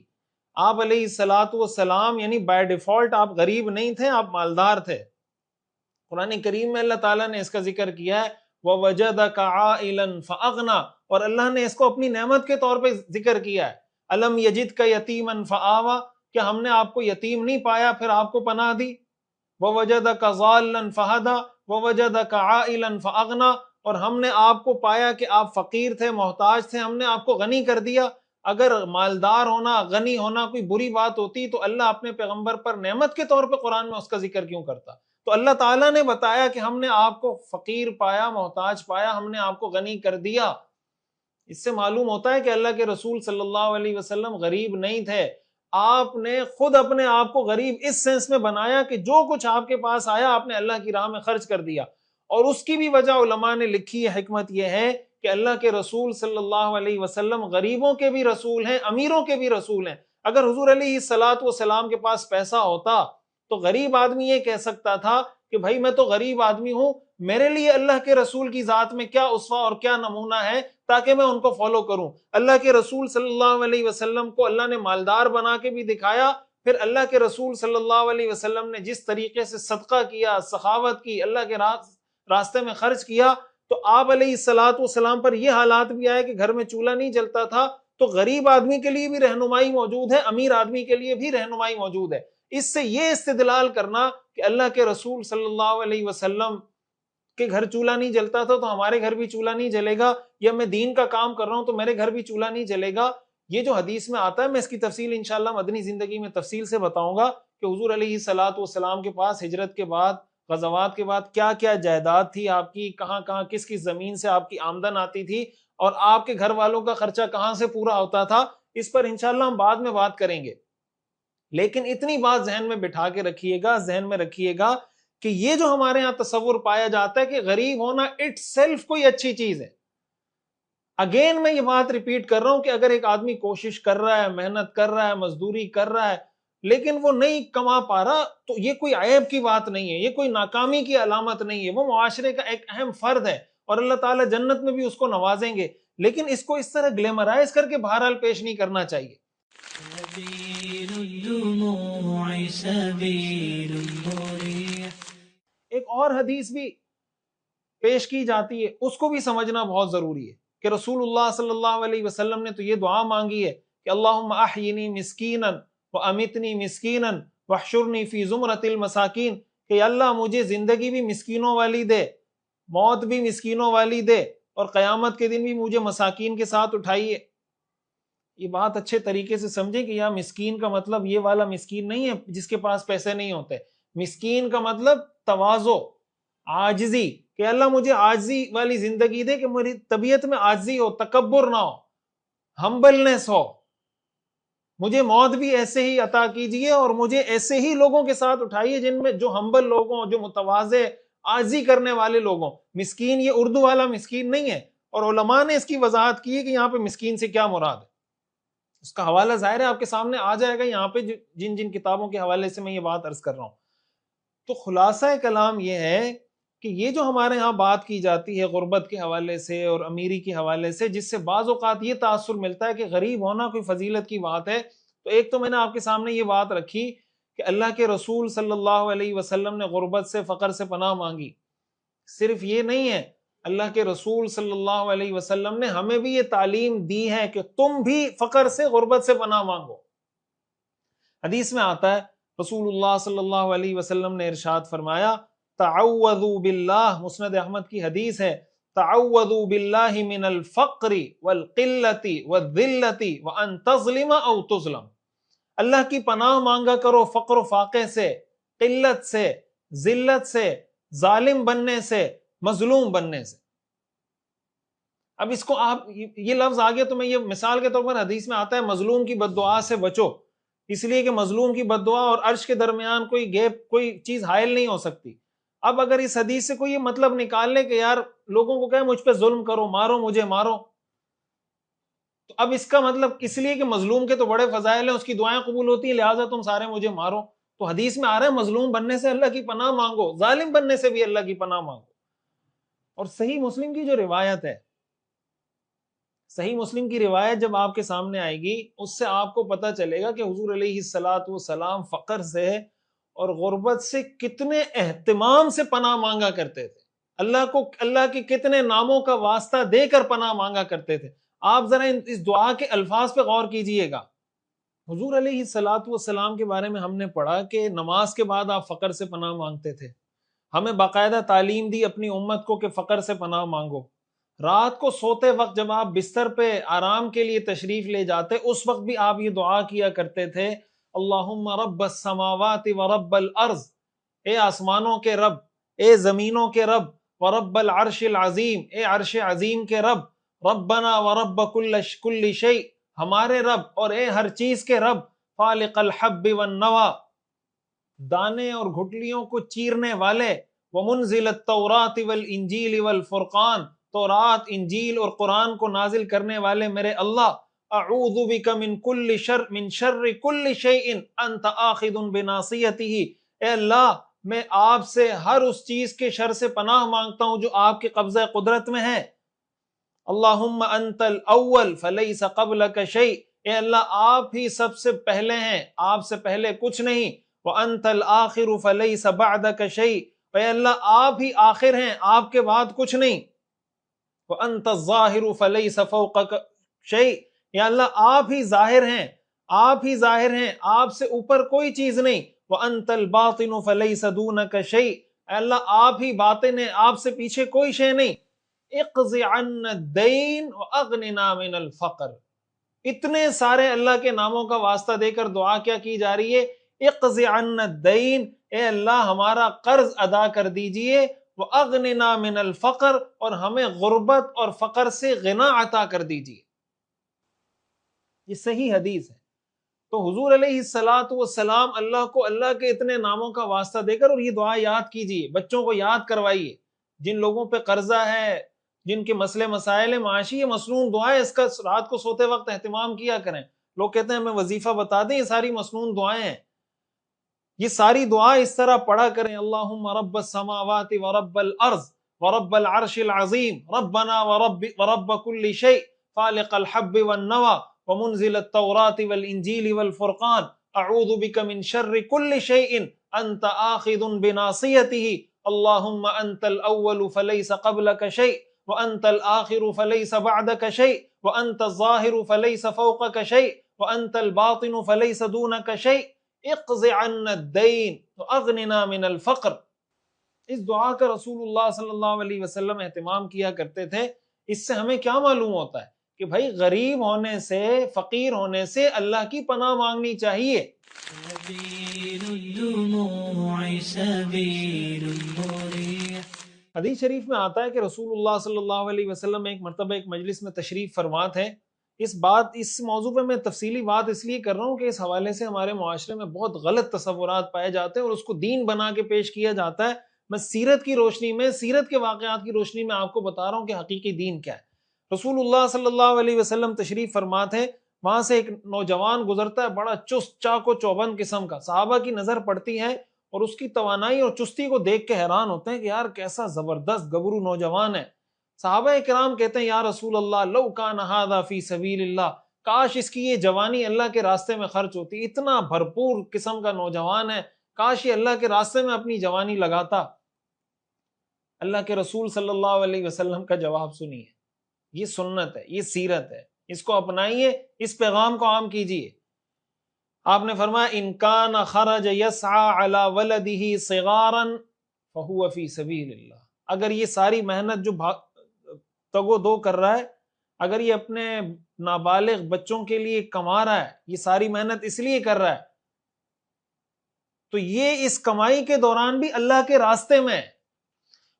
آپ علیہ الصلوۃ والسلام یعنی بائی ڈیفالٹ آپ غریب نہیں تھے، آپ مالدار تھے۔ قرآن کریم میں اللہ تعالیٰ نے اس کا ذکر کیا ہے وَوَجَدَكَ عَائِلًا فَأَغْنَا، اور اللہ نے اس کو اپنی نعمت کے طور پہ ذکر کیا ہے۔ أَلَمْ يَجِدْكَ يَتِيمًا فَآوَى، کہ ہم نے آپ کو یتیم نہیں پایا پھر آپ کو پناہ دی۔ وَوَجَدَكَ ضَالًّا فَهَدَى وَوَجَدَكَ عَائِلًا فَأَغْنَى، اور ہم نے آپ کو پایا کہ آپ فقیر تھے، محتاج تھے، ہم نے آپ کو غنی کر دیا۔ اگر مالدار ہونا، غنی ہونا کوئی بری بات ہوتی تو اللہ اپنے پیغمبر پر نعمت کے طور پہ قرآن میں اس کا ذکر کیوں کرتا؟ تو اللہ تعالیٰ نے بتایا کہ ہم نے آپ کو فقیر پایا، محتاج پایا، ہم نے آپ کو غنی کر دیا۔ اس سے معلوم ہوتا ہے کہ اللہ کے رسول صلی اللہ علیہ وسلم غریب نہیں تھے، آپ نے خود اپنے آپ کو غریب اس سینس میں بنایا کہ جو کچھ آپ کے پاس آیا آپ نے اللہ کی راہ میں خرچ کر دیا۔ اور اس کی بھی وجہ علماء نے لکھی ہے، حکمت یہ ہے کہ اللہ کے رسول صلی اللہ علیہ وسلم غریبوں کے بھی رسول ہیں، امیروں کے بھی رسول ہیں۔ اگر حضور علیہ الصلوۃ والسلام کے پاس پیسہ ہوتا تو غریب آدمی یہ کہہ سکتا تھا کہ بھائی میں تو غریب آدمی ہوں، میرے لیے اللہ کے رسول کی ذات میں کیا اسوہ اور کیا نمونہ ہے تاکہ میں ان کو فالو کروں۔ اللہ کے رسول صلی اللہ علیہ وسلم کو اللہ نے مالدار بنا کے بھی دکھایا، پھر اللہ کے رسول صلی اللہ علیہ وسلم نے جس طریقے سے صدقہ کیا، سخاوت کی، اللہ کے راستے میں خرچ کیا، تو آپ علیہ الصلوۃ والسلام پر یہ حالات بھی آئے کہ گھر میں چولہا نہیں جلتا تھا، تو غریب آدمی کے لیے بھی رہنمائی موجود ہے، امیر آدمی کے لیے بھی رہنمائی موجود ہے۔ اس سے یہ استدلال کرنا کہ اللہ کے رسول صلی اللہ علیہ وسلم کے گھر چولہا نہیں جلتا تھا تو ہمارے گھر بھی چولہا نہیں جلے گا، یا میں دین کا کام کر رہا ہوں تو میرے گھر بھی چولہا نہیں جلے گا، یہ جو حدیث میں آتا ہے میں اس کی تفصیل انشاءاللہ مدنی زندگی میں تفصیل سے بتاؤں گا کہ حضور علیہ الصلوۃ والسلام کے پاس ہجرت کے بعد غزوات کے بعد کیا کیا جائیداد تھی آپ کی، کہاں کہاں کس کس زمین سے آپ کی آمدن آتی تھی، اور آپ کے گھر والوں کا خرچہ کہاں سے پورا ہوتا تھا. اس پر انشاءاللہ ہم بعد میں بات کریں گے. لیکن اتنی بات ذہن میں بٹھا کے رکھیے گا، ذہن میں رکھیے گا کہ یہ جو ہمارے ہاں تصور پایا جاتا ہے کہ غریب ہونا اٹ سیلف کوئی اچھی چیز ہے. اگین میں یہ بات ریپیٹ کر رہا ہوں کہ اگر ایک آدمی کوشش کر رہا ہے، محنت کر رہا ہے، مزدوری کر رہا ہے، لیکن وہ نہیں کما پا رہا، تو یہ کوئی عیب کی بات نہیں ہے، یہ کوئی ناکامی کی علامت نہیں ہے. وہ معاشرے کا ایک اہم فرد ہے اور اللہ تعالیٰ جنت میں بھی اس کو نوازیں گے. لیکن اس کو اس طرح گلیمرائز کر کے بہرحال پیش نہیں کرنا چاہیے. سبيل الدموع سبيل مريح. ایک اور حدیث بھی پیش کی جاتی ہے، اس کو بھی سمجھنا بہت ضروری ہے کہ رسول اللہ صلی اللہ علیہ وسلم نے تو یہ دعا مانگی ہے کہ اللہم احینی مسکینا وامیتنی مسکینا واحشرنی فی زمرۃ المساکین، کہ اللہ مجھے زندگی بھی مسکینوں والی دے، موت بھی مسکینوں والی دے، اور قیامت کے دن بھی مجھے مساکین کے ساتھ اٹھائیے. یہ بات اچھے طریقے سے سمجھیں کہ یہاں مسکین کا مطلب یہ والا مسکین نہیں ہے جس کے پاس پیسے نہیں ہوتے. مسکین کا مطلب تواضع، عاجزی، کہ اللہ مجھے عاجزی والی زندگی دے کہ میری طبیعت میں عاجزی ہو، تکبر نہ ہو، ہمبلنس ہو. مجھے موت بھی ایسے ہی عطا کیجئے اور مجھے ایسے ہی لوگوں کے ساتھ اٹھائیے جن میں جو ہمبل لوگ ہوں، جو متواضع عاجزی کرنے والے لوگ ہوں. مسکین یہ اردو والا مسکین نہیں ہے، اور علماء نے اس کی وضاحت کی ہے کہ یہاں پہ مسکین سے کیا مراد ہے. اس کا حوالہ ظاہر ہے آپ کے سامنے آ جائے گا یہاں پہ جن جن کتابوں کے حوالے سے میں یہ بات عرض کر رہا ہوں. تو خلاصہ کلام یہ ہے کہ یہ جو ہمارے ہاں بات کی جاتی ہے غربت کے حوالے سے اور امیری کے حوالے سے، جس سے بعض اوقات یہ تاثر ملتا ہے کہ غریب ہونا کوئی فضیلت کی بات ہے. تو ایک تو میں نے آپ کے سامنے یہ بات رکھی کہ اللہ کے رسول صلی اللہ علیہ وسلم نے غربت سے، فقر سے پناہ مانگی. صرف یہ نہیں ہے، اللہ کے رسول صلی اللہ علیہ وسلم نے ہمیں بھی یہ تعلیم دی ہے کہ تم بھی فقر سے، غربت سے پناہ مانگو. حدیث میں آتا ہے رسول اللہ صلی اللہ علیہ وسلم نے ارشاد فرمایا تعوذوا باللہ، مسند احمد کی حدیث ہے، تعوذوا باللہ من الفقر والقلۃ والذلۃ وان تظلم او تظلم. اللہ کی پناہ مانگا کرو فقر و فاقے سے، قلت سے، ذلت سے، ظالم بننے سے، مظلوم بننے سے. اب اس کو آپ یہ لفظ آگے تو میں یہ مثال کے طور پر حدیث میں آتا ہے مظلوم کی بد دعا سے بچو، اس لیے کہ مظلوم کی بد دعا اور عرش کے درمیان کوئی گیپ، کوئی چیز حائل نہیں ہو سکتی. اب اگر اس حدیث سے کوئی یہ مطلب نکال لے کہ یار لوگوں کو کہے مجھ پہ ظلم کرو، مارو مجھے، مارو، تو اب اس کا مطلب اس لیے کہ مظلوم کے تو بڑے فضائل ہیں، اس کی دعائیں قبول ہوتی ہیں، لہٰذا تم سارے مجھے مارو. تو حدیث میں آ رہا ہے مظلوم بننے سے اللہ کی پناہ مانگو، ظالم بننے سے بھی اللہ کی پناہ مانگو. اور صحیح مسلم کی جو روایت ہے، صحیح مسلم کی روایت جب آپ کے سامنے آئے گی، اس سے آپ کو پتہ چلے گا کہ حضور علیہ الصلوۃ والسلام فقر سے اور غربت سے کتنے اہتمام سے پناہ مانگا کرتے تھے، اللہ کو، اللہ کے کتنے ناموں کا واسطہ دے کر پناہ مانگا کرتے تھے. آپ ذرا اس دعا کے الفاظ پہ غور کیجئے گا. حضور علیہ الصلوۃ والسلام کے بارے میں ہم نے پڑھا کہ نماز کے بعد آپ فقر سے پناہ مانگتے تھے. ہمیں باقاعدہ تعلیم دی اپنی امت کو کہ فقر سے پناہ مانگو. رات کو سوتے وقت جب آپ بستر پہ آرام کے لیے تشریف لے جاتے، اس وقت بھی آپ یہ دعا کیا کرتے تھے اللہم رب السماوات و رب الارض، اے آسمانوں کے رب، اے زمینوں کے رب، و رب العرش العظیم، اے عرش عظیم کے رب، ربنا و رب کل شیء، ہمارے رب اور اے ہر چیز کے رب، فالق الحب والنوا، دانے اور گھٹلیوں کو چیرنے والے، ومنزل التوراۃ والانجیل والفرقان، تورات، انجیل اور قرآن کو نازل کرنے والے میرے اللہ، اعوذ بک من کل شر، من شر کل شیء انت آخذ بناصیتہ، اے اللہ میں آپ سے ہر اس چیز کے شر سے پناہ مانگتا ہوں جو آپ کے قبضہ قدرت میں ہے. اللہم انت الاول فلیس قبلک شیء، اے اللہ آپ ہی سب سے پہلے ہیں، آپ سے پہلے کچھ نہیں. وانت الآخر فلیس بعدک شیء، اے اللہ آپ ہی آخر ہیں، آپ کے بعد کچھ نہیں. وانت الظاہر فلیس فوقک شیء، یا اللہ آپ ہی ظاہر ہیں، آپ ہی ظاہر ہیں، آپ سے اوپر کوئی چیز نہیں. وانت الباطن فلیس دونک شیء، اے اللہ آپ ہی باطن ہیں، آپ سے پیچھے کوئی شے نہیں. اقض عنا الدین واغننا من الفقر، اتنے سارے اللہ کے ناموں کا واسطہ دے کر دعا کیا کی جا رہی ہے؟ اقض عنا الدین، اے اللہ ہمارا قرض ادا کر دیجئے، واغننا من الفقر، اور ہمیں غربت اور فقر سے غنا عطا کر دیجئے۔ یہ صحیح حدیث ہے۔ تو حضور علیہ السلام اللہ کو اللہ کے اتنے ناموں کا واسطہ دے کر اور یہ دعا یاد کیجئے، بچوں کو یاد کروائیے، جن لوگوں پہ قرضہ ہے، جن کے مسئلے مسائل معاشی، یہ مصنون دعائیں، اس کا رات کو سوتے وقت اہتمام کیا کریں۔ لوگ کہتے ہیں ہمیں وظیفہ بتا دیں، یہ ساری مصنون دعائیں ہیں، یہ ساری دعائیں اس طرح پڑھا کریں۔ اللہم رب السماوات ورب الارض ورب العرش العظیم ربنا ورب کل شیء فالق الحب والنوى ومنزل التوراة والانجیل والفرقان اعوذ بک من شر کل شیء انت آخذ بناصیته اللہم انت الاول فلیس قبلک شیء وانت الآخر فلیس بعدک شیء وانت الظاہر فلیس فوقک شیء وانت الباطن فلیس دونک شیء اقض عنا الدین واغننا من الفقر۔ اس دعا کا رسول اللہ صلی اللہ علیہ وسلم اہتمام کیا کرتے تھے۔ اس سے ہمیں کیا معلوم ہوتا ہے کہ بھائی غریب ہونے سے، فقیر ہونے سے اللہ کی پناہ مانگنی چاہیے۔ سبيل الدموع سبيل مريح۔ حدیث شریف میں آتا ہے کہ رسول اللہ صلی اللہ علیہ وسلم ایک مرتبہ ایک مجلس میں تشریف فرما تھے۔ اس موضوع پہ میں تفصیلی بات اس لیے کر رہا ہوں کہ اس حوالے سے ہمارے معاشرے میں بہت غلط تصورات پائے جاتے ہیں اور اس کو دین بنا کے پیش کیا جاتا ہے۔ میں سیرت کی روشنی میں، سیرت کے واقعات کی روشنی میں آپ کو بتا رہا ہوں کہ حقیقی دین کیا ہے۔ رسول اللہ صلی اللہ علیہ وسلم تشریف فرما تھے، وہاں سے ایک نوجوان گزرتا ہے، بڑا چست چاق و چوبند قسم کا۔ صحابہ کی نظر پڑتی ہے اور اس کی توانائی اور چستی کو دیکھ کے حیران ہوتے ہیں کہ یار کیسا زبردست گبرو نوجوان ہے۔ صحابہ کرام کہتے ہیں یا رسول اللہ لو کان ھذا فی سبیل اللہ، کاش اس کی یہ جوانی اللہ کے راستے میں خرچ ہوتی، اتنا بھرپور قسم کا نوجوان ہے، کاش یہ اللہ کے راستے میں اپنی جوانی لگاتا۔ اللہ کے رسول صلی اللہ علیہ وسلم کا جواب سنیے، یہ سنت ہے، یہ سیرت ہے، اس کو اپنائیے، اس پیغام کو عام کیجیے۔ آپ نے فرمایا ان کان خرج یسعى علی ولدہ صغارا فہو فی سبیل اللہ، اگر یہ ساری محنت جو تگ و دو کر رہا ہے، اگر یہ اپنے نابالغ بچوں کے لیے کما رہا ہے، یہ ساری محنت اس لیے کر رہا ہے، تو یہ اس کمائی کے دوران بھی اللہ کے راستے میں۔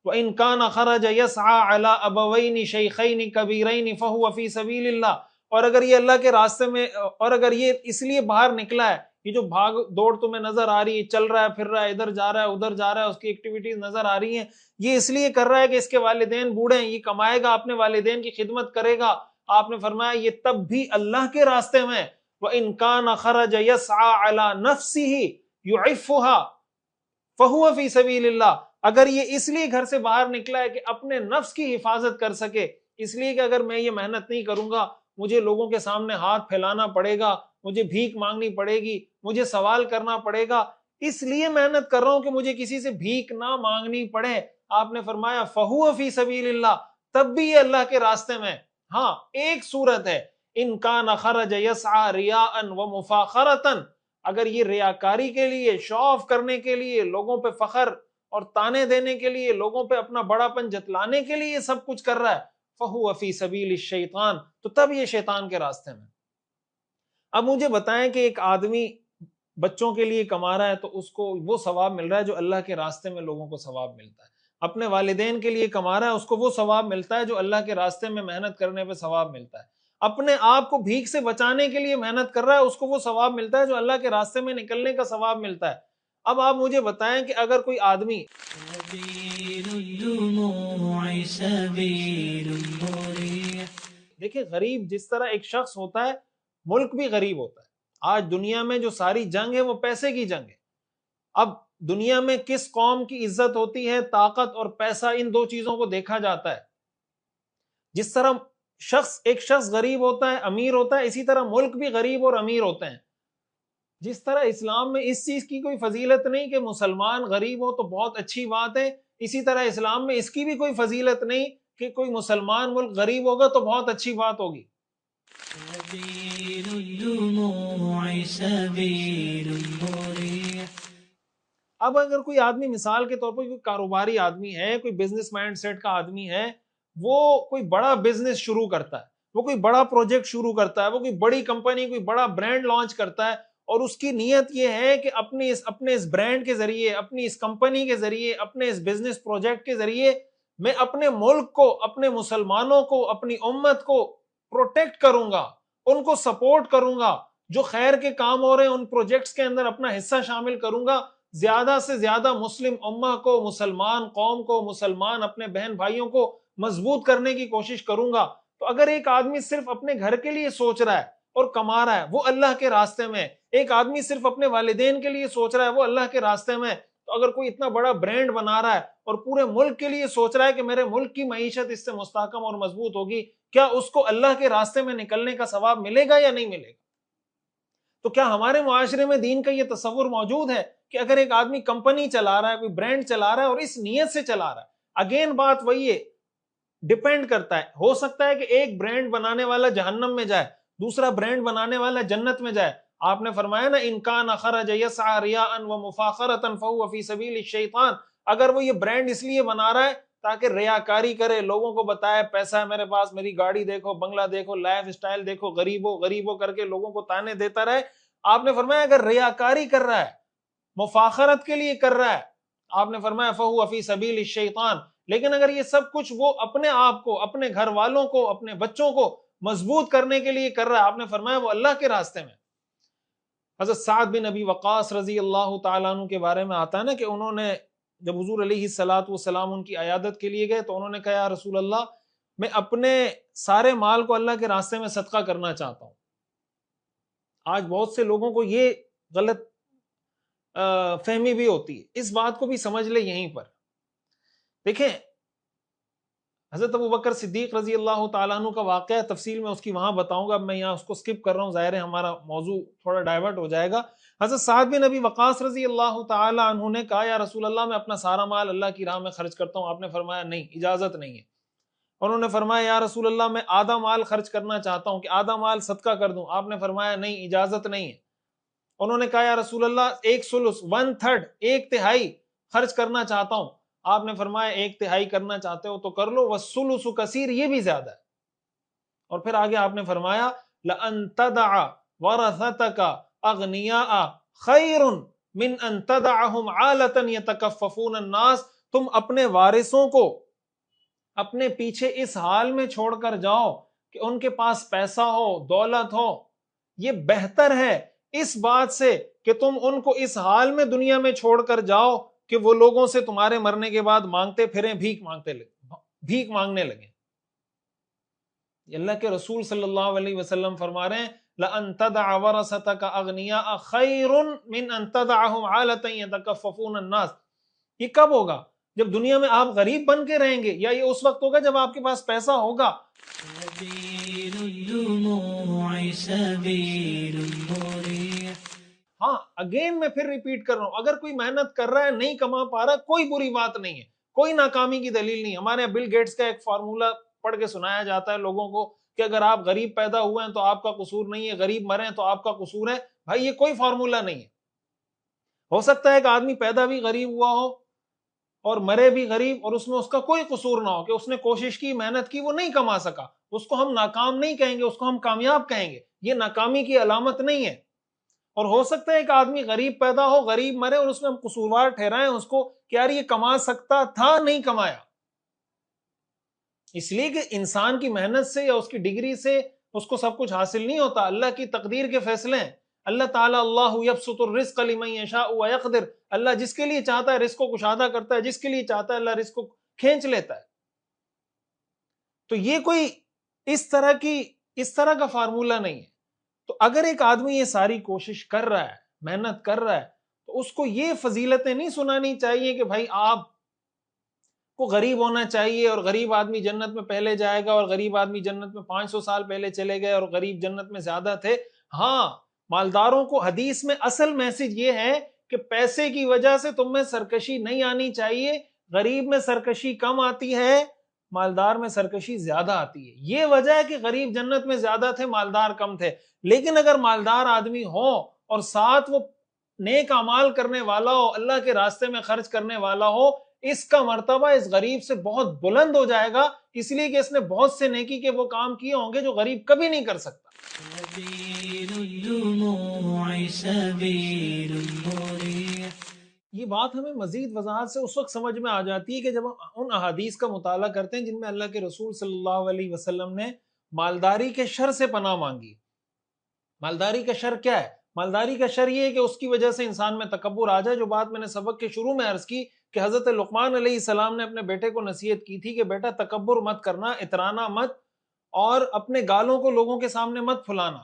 وَإِن كَانَ خَرَجَ يَسْعَى عَلَىٰ أَبَوَيْنِ شَيْخَيْنِ كَبِيرَيْنِ فَهُوَ فِي سَبِيلِ اللَّهِ، اور اگر یہ اللہ کے راستے میں، اور اگر یہ اس لیے باہر نکلا ہے، یہ جو بھاگ دوڑ تمہیں نظر آ رہی ہے، چل رہا ہے، پھر رہا ہے، ادھر جا رہا ہے، ادھر جا رہا ہے، اس کی ایکٹیویٹیز نظر آ رہی ہیں، یہ اس لیے کر رہا ہے کہ اس کے والدین بوڑھے ہیں، یہ کمائے گا، اپنے والدین کی خدمت کرے گا۔ آپ نے فرمایا یہ تب بھی اللہ کے راستے میں۔ وَإِن كَانَ خَرَجَ يَسْعَى عَلَىٰ نَفْسِهِ يُعِفُّهَا فَهُوَ فِي سَبِيلِ اللَّهِ، اگر یہ اس لیے گھر سے باہر نکلا ہے کہ اپنے نفس کی حفاظت کر سکے، اس لیے کہ اگر میں یہ محنت نہیں کروں گا مجھے لوگوں کے سامنے ہاتھ پھیلانا پڑے گا، مجھے بھیک مانگنی پڑے گی، مجھے سوال کرنا پڑے گا، اس لیے محنت کر رہا ہوں کہ مجھے کسی سے بھیک نہ مانگنی پڑے۔ آپ نے فرمایا فَهُوَ فِي سَبِيلِ اللَّهِ، تب بھی یہ اللہ کے راستے میں۔ ہاں ایک صورت ہے ان کان خرج یسعى رِیاءً وَمُفَاخَرَةً، اگر یہ ریاکاری کے لیے، شو آف کرنے کے لیے، لوگوں پہ فخر اور تانے دینے کے لیے، لوگوں پہ اپنا بڑا پن جتلانے کے لیے سب کچھ کر رہا ہے، فَهُوَ فِي سَبِيلِ الشَّيْطَانِ، تو تب یہ شیطان کے راستے میں۔ اب مجھے بتائیں کہ ایک آدمی بچوں کے لیے کما رہا ہے تو اس کو وہ ثواب مل رہا ہے جو اللہ کے راستے میں لوگوں کو ثواب ملتا ہے، اپنے والدین کے لیے کما رہا ہے اس کو وہ ثواب ملتا ہے جو اللہ کے راستے میں محنت کرنے پہ ثواب ملتا ہے، اپنے آپ کو بھیک سے بچانے کے لیے محنت کر رہا ہے اس کو وہ ثواب ملتا ہے جو اللہ کے راستے میں نکلنے کا ثواب ملتا ہے۔ اب آپ مجھے بتائیں کہ اگر کوئی آدمی سبيل الدموع سبيل مريح۔ دیکھیں غریب جس طرح ایک شخص ہوتا ہے، ملک بھی غریب ہوتا ہے۔ آج دنیا میں جو ساری جنگ ہے وہ پیسے کی جنگ ہے۔ اب دنیا میں کس قوم کی عزت ہوتی ہے، طاقت اور پیسہ، ان دو چیزوں کو دیکھا جاتا ہے۔ جس طرح ایک شخص غریب ہوتا ہے، امیر ہوتا ہے، اسی طرح ملک بھی غریب اور امیر ہوتے ہیں۔ جس طرح اسلام میں اس چیز کی کوئی فضیلت نہیں کہ مسلمان غریب ہو تو بہت اچھی بات ہے، اسی طرح اسلام میں اس کی بھی کوئی فضیلت نہیں کہ کوئی مسلمان ملک غریب ہوگا تو بہت اچھی بات ہوگی۔ سبيل الدموع سبيل مريح۔ اب اگر کوئی آدمی مثال کے طور پر کوئی کاروباری آدمی ہے، کوئی بزنس مائنڈ سیٹ کا آدمی ہے، وہ کوئی بڑا بزنس شروع کرتا ہے، وہ کوئی بڑا پروجیکٹ شروع کرتا ہے، وہ کوئی بڑی کمپنی کوئی بڑا برانڈ لانچ کرتا ہے، اور اس کی نیت یہ ہے کہ اپنے اس برانڈ کے ذریعے، اپنی اس کمپنی کے ذریعے، اپنے اس بزنس پروجیکٹ کے ذریعے میں اپنے ملک کو، اپنے مسلمانوں کو، اپنی امت کو پروٹیکٹ کروں گا، ان کو سپورٹ کروں گا، جو خیر کے کام ہو رہے ہیں ان پروجیکٹس کے اندر اپنا حصہ شامل کروں گا، زیادہ سے زیادہ مسلم امہ کو، مسلمان قوم کو، مسلمان اپنے بہن بھائیوں کو مضبوط کرنے کی کوشش کروں گا۔ تو اگر ایک آدمی صرف اپنے گھر کے لیے سوچ رہا ہے اور کما رہا ہے، وہ اللہ کے راستے میں، ایک آدمی صرف اپنے والدین کے لیے سوچ رہا ہے، وہ اللہ کے راستے میں، تو اگر کوئی اتنا بڑا برانڈ بنا رہا ہے اور پورے ملک کے لیے سوچ رہا ہے کہ میرے ملک کی معیشت اس سے مستحکم اور مضبوط ہوگی، کیا اس کو اللہ کے راستے میں نکلنے کا ثواب ملے گا یا نہیں ملے گا؟ تو کیا ہمارے معاشرے میں دین کا یہ تصور موجود ہے کہ اگر ایک آدمی کمپنی چلا رہا ہے، کوئی برانڈ چلا رہا ہے اور اس نیت سے چلا رہا ہے، اگین بات وہی ہے، ڈیپینڈ کرتا ہے، ہو سکتا ہے کہ ایک برانڈ بنانے والا جہنم میں جائے، دوسرا برانڈ بنانے والا جنت میں جائے۔ آپ نے فرمایا نا، ان کان خرج یسعى رياء ومفاخرة فهو في سبيل الشیطان، اگر وہ یہ برانڈ اس لیے بنا رہا ہے تاکہ ریاکاری کرے، لوگوں کو بتائے پیسہ ہے میرے پاس، میری گاڑی دیکھو، بنگلہ دیکھو، لائف سٹائل دیکھو، غریبوں غریبوں کر کے لوگوں کو تانے دیتا رہے، آپ نے فرمایا اگر ریاکاری کر رہا ہے، مفاخرت کے لیے کر رہا ہے، آپ نے فرمایا فهو في سبيل الشیطان۔ لیکن اگر یہ سب کچھ وہ اپنے آپ کو، اپنے گھر والوں کو، اپنے بچوں کو مضبوط کرنے کے لیے کر رہا ہے، آپ نے فرمایا وہ اللہ کے راستے میں۔ حضرت سعد بن ابی وقاص رضی اللہ تعالیٰ عنہ کے بارے میں آتا ہے نا کہ انہوں نے جب حضور علیہ الصلوۃ والسلام ان کی عیادت کے لیے گئے تو انہوں نے کہا یا رسول اللہ، میں اپنے سارے مال کو اللہ کے راستے میں صدقہ کرنا چاہتا ہوں۔ آج بہت سے لوگوں کو یہ غلط فہمی بھی ہوتی ہے، اس بات کو بھی سمجھ لے یہیں پر۔ دیکھیں حضرت ابو بکر صدیق رضی اللہ تعالیٰ عنہ کا واقعہ تفصیل میں اس کی وہاں بتاؤں گا، میں یہاں اس کو سکپ کر رہا ہوں، ظاہر ہے ہمارا موضوع تھوڑا ڈائیورٹ ہو جائے گا۔ حضرت سعد بن ابی وقاص رضی اللہ تعالیٰ عنہ نے کہا یا رسول اللہ، میں اپنا سارا مال اللہ کی راہ میں خرچ کرتا ہوں۔ آپ نے فرمایا نہیں، اجازت نہیں ہے۔ انہوں نے فرمایا یا رسول اللہ، میں آدھا مال خرچ کرنا چاہتا ہوں کہ آدھا مال صدقہ کر دوں۔ آپ نے فرمایا نہیں، اجازت نہیں ہے۔ انہوں نے کہا یا رسول اللہ، ایک ثلث، 1/3، ایک تہائی خرچ کرنا چاہتا ہوں۔ آپ نے فرمایا ایک تہائی کرنا چاہتے ہو تو کر لو، والثلث کثیر، یہ بھی زیادہ ہے۔ اور پھر آگے آپ نے فرمایا لَأَن تَدَعَ وَرَثَتَكَ أَغْنِيَاءَ خَيْرٌ مِّنْ أَن تَدَعَهُمْ عَالَةً يَتَكَفَّفُونَ النَّاسَ، تم اپنے وارثوں کو اپنے پیچھے اس حال میں چھوڑ کر جاؤ کہ ان کے پاس پیسہ ہو، دولت ہو، یہ بہتر ہے اس بات سے کہ تم ان کو اس حال میں دنیا میں چھوڑ کر جاؤ کہ وہ لوگوں سے تمہارے مرنے کے بعد مانگتے پھریں، بھیک مانگنے لگیں۔ اللہ کے رسول صلی اللہ علیہ وسلم فرما رہے ہیں لَأَن تَدَعَ وَرَثَتَكَ أَغْنِيَاءَ خَيْرٌ مِّنْ أَن تَدَعَهُمْ عَالَةً يَتَكَفَّفُونَ النَّاسَ۔ یہ کب ہوگا؟ جب دنیا میں آپ غریب بن کے رہیں گے، یا یہ اس وقت ہوگا جب آپ کے پاس پیسہ ہوگا؟ سبيل الدموع سبيل مريح۔ ہاں، اگین میں پھر ریپیٹ کر رہا ہوں، اگر کوئی محنت کر رہا ہے نہیں کما پا رہا، کوئی بری بات نہیں ہے، کوئی ناکامی کی دلیل نہیں۔ ہمارے بل گیٹس کا ایک فارمولا پڑھ کے سنایا جاتا ہے لوگوں کو کہ اگر آپ غریب پیدا ہوئے ہیں تو آپ کا قصور نہیں ہے، غریب مرے ہیں تو آپ کا قصور ہے۔ بھائی یہ کوئی فارمولا نہیں ہے۔ ہو سکتا ہے کہ آدمی پیدا بھی غریب ہوا ہو اور مرے بھی غریب، اور اس میں اس کا کوئی قصور نہ ہو کہ اس نے کوشش کی، محنت کی، وہ نہیں کما سکا، اس کو ہم ناکام نہیں کہیں گے، اس کو ہم کامیاب کہیں گے، یہ ناکامی کی علامت نہیں ہے۔ اور ہو سکتا ہے کہ آدمی غریب پیدا ہو، غریب مرے، اور اس میں ہم قصوروار ٹھہرائیں اس کو کہ یار یہ کما سکتا تھا، نہیں کمایا، اس لیے کہ انسان کی محنت سے یا اس کی ڈگری سے اس کو سب کچھ حاصل نہیں ہوتا، اللہ کی تقدیر کے فیصلے ہیں۔ اللہ تعالیٰ اللہ یبسط الرزق لمن یشاء ویقدر، اللہ جس کے لیے چاہتا ہے رزق کو کشادہ کرتا ہے، جس کے لیے چاہتا ہے اللہ رزق کو کھینچ لیتا ہے۔ تو یہ کوئی اس طرح کا فارمولا نہیں ہے۔ تو اگر ایک آدمی یہ ساری کوشش کر رہا ہے، محنت کر رہا ہے، تو اس کو یہ فضیلتیں نہیں سنانی چاہیے کہ بھائی آپ کو غریب ہونا چاہیے اور غریب آدمی جنت میں پہلے جائے گا، اور غریب آدمی جنت میں 500 سال پہلے چلے گئے اور غریب جنت میں زیادہ تھے۔ ہاں، مالداروں کو حدیث میں اصل میسج یہ ہے کہ پیسے کی وجہ سے تم میں سرکشی نہیں آنی چاہیے، غریب میں سرکشی کم آتی ہے، مالدار میں سرکشی زیادہ آتی ہے۔ یہ وجہ ہے کہ غریب جنت میں زیادہ تھے، مالدار کم تھے۔ لیکن اگر مالدار آدمی ہو اور ساتھ وہ نیک اعمال کرنے والا ہو، اللہ کے راستے میں خرچ کرنے والا ہو، اس کا مرتبہ اس غریب سے بہت بلند ہو جائے گا، اس لیے کہ اس نے بہت سے نیکی کے وہ کام کیے ہوں گے جو غریب کبھی نہیں کر سکتا۔ سبيل الدموع سبيل مريح۔ یہ بات ہمیں مزید وضاحت سے اس وقت سمجھ میں آ جاتی ہے کہ جب ہم ان احادیث کا مطالعہ کرتے ہیں جن میں اللہ کے رسول صلی اللہ علیہ وسلم نے مالداری کے شر سے پناہ مانگی۔ مالداری کا شر کیا ہے؟ مالداری کا شر یہ ہے کہ اس کی وجہ سے انسان میں تکبر آ جائے، جو بات میں نے سبق کے شروع میں عرض کی کہ حضرت لقمان علیہ السلام نے اپنے بیٹے کو نصیحت کی تھی کہ بیٹا تکبر مت کرنا، اترانا مت، اور اپنے گالوں کو لوگوں کے سامنے مت پھلانا۔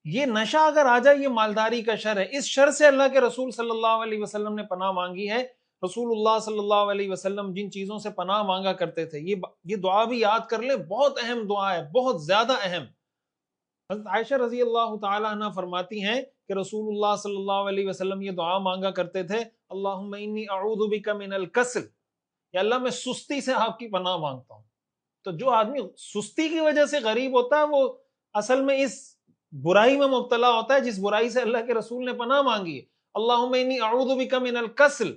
یہ نشہ اگر آ جائے، یہ مالداری کا شر ہے۔ اس شر سے اللہ کے رسول صلی اللہ علیہ وسلم نے پناہ مانگی ہے۔ رسول اللہ صلی اللہ علیہ وسلم جن چیزوں سے پناہ مانگا کرتے تھے، یہ دعا بھی یاد کر لیں، بہت اہم دعا ہے، بہت زیادہ اہم۔ حضرت عائشہ رضی اللہ تعالی عنہ فرماتی ہیں کہ رسول اللہ صلی اللہ علیہ وسلم یہ دعا مانگا کرتے تھے، اللہم انی اعوذ بک من الکسل، یا اللہ میں سستی سے آپ کی پناہ مانگتا ہوں۔ تو جو آدمی سستی کی وجہ سے غریب ہوتا ہے، وہ اصل میں اس برائی میں مبتلا ہوتا ہے جس برائی سے اللہ کے رسول نے پناہ مانگی ہے۔ اللہم انی اعوذ بک من الکسل۔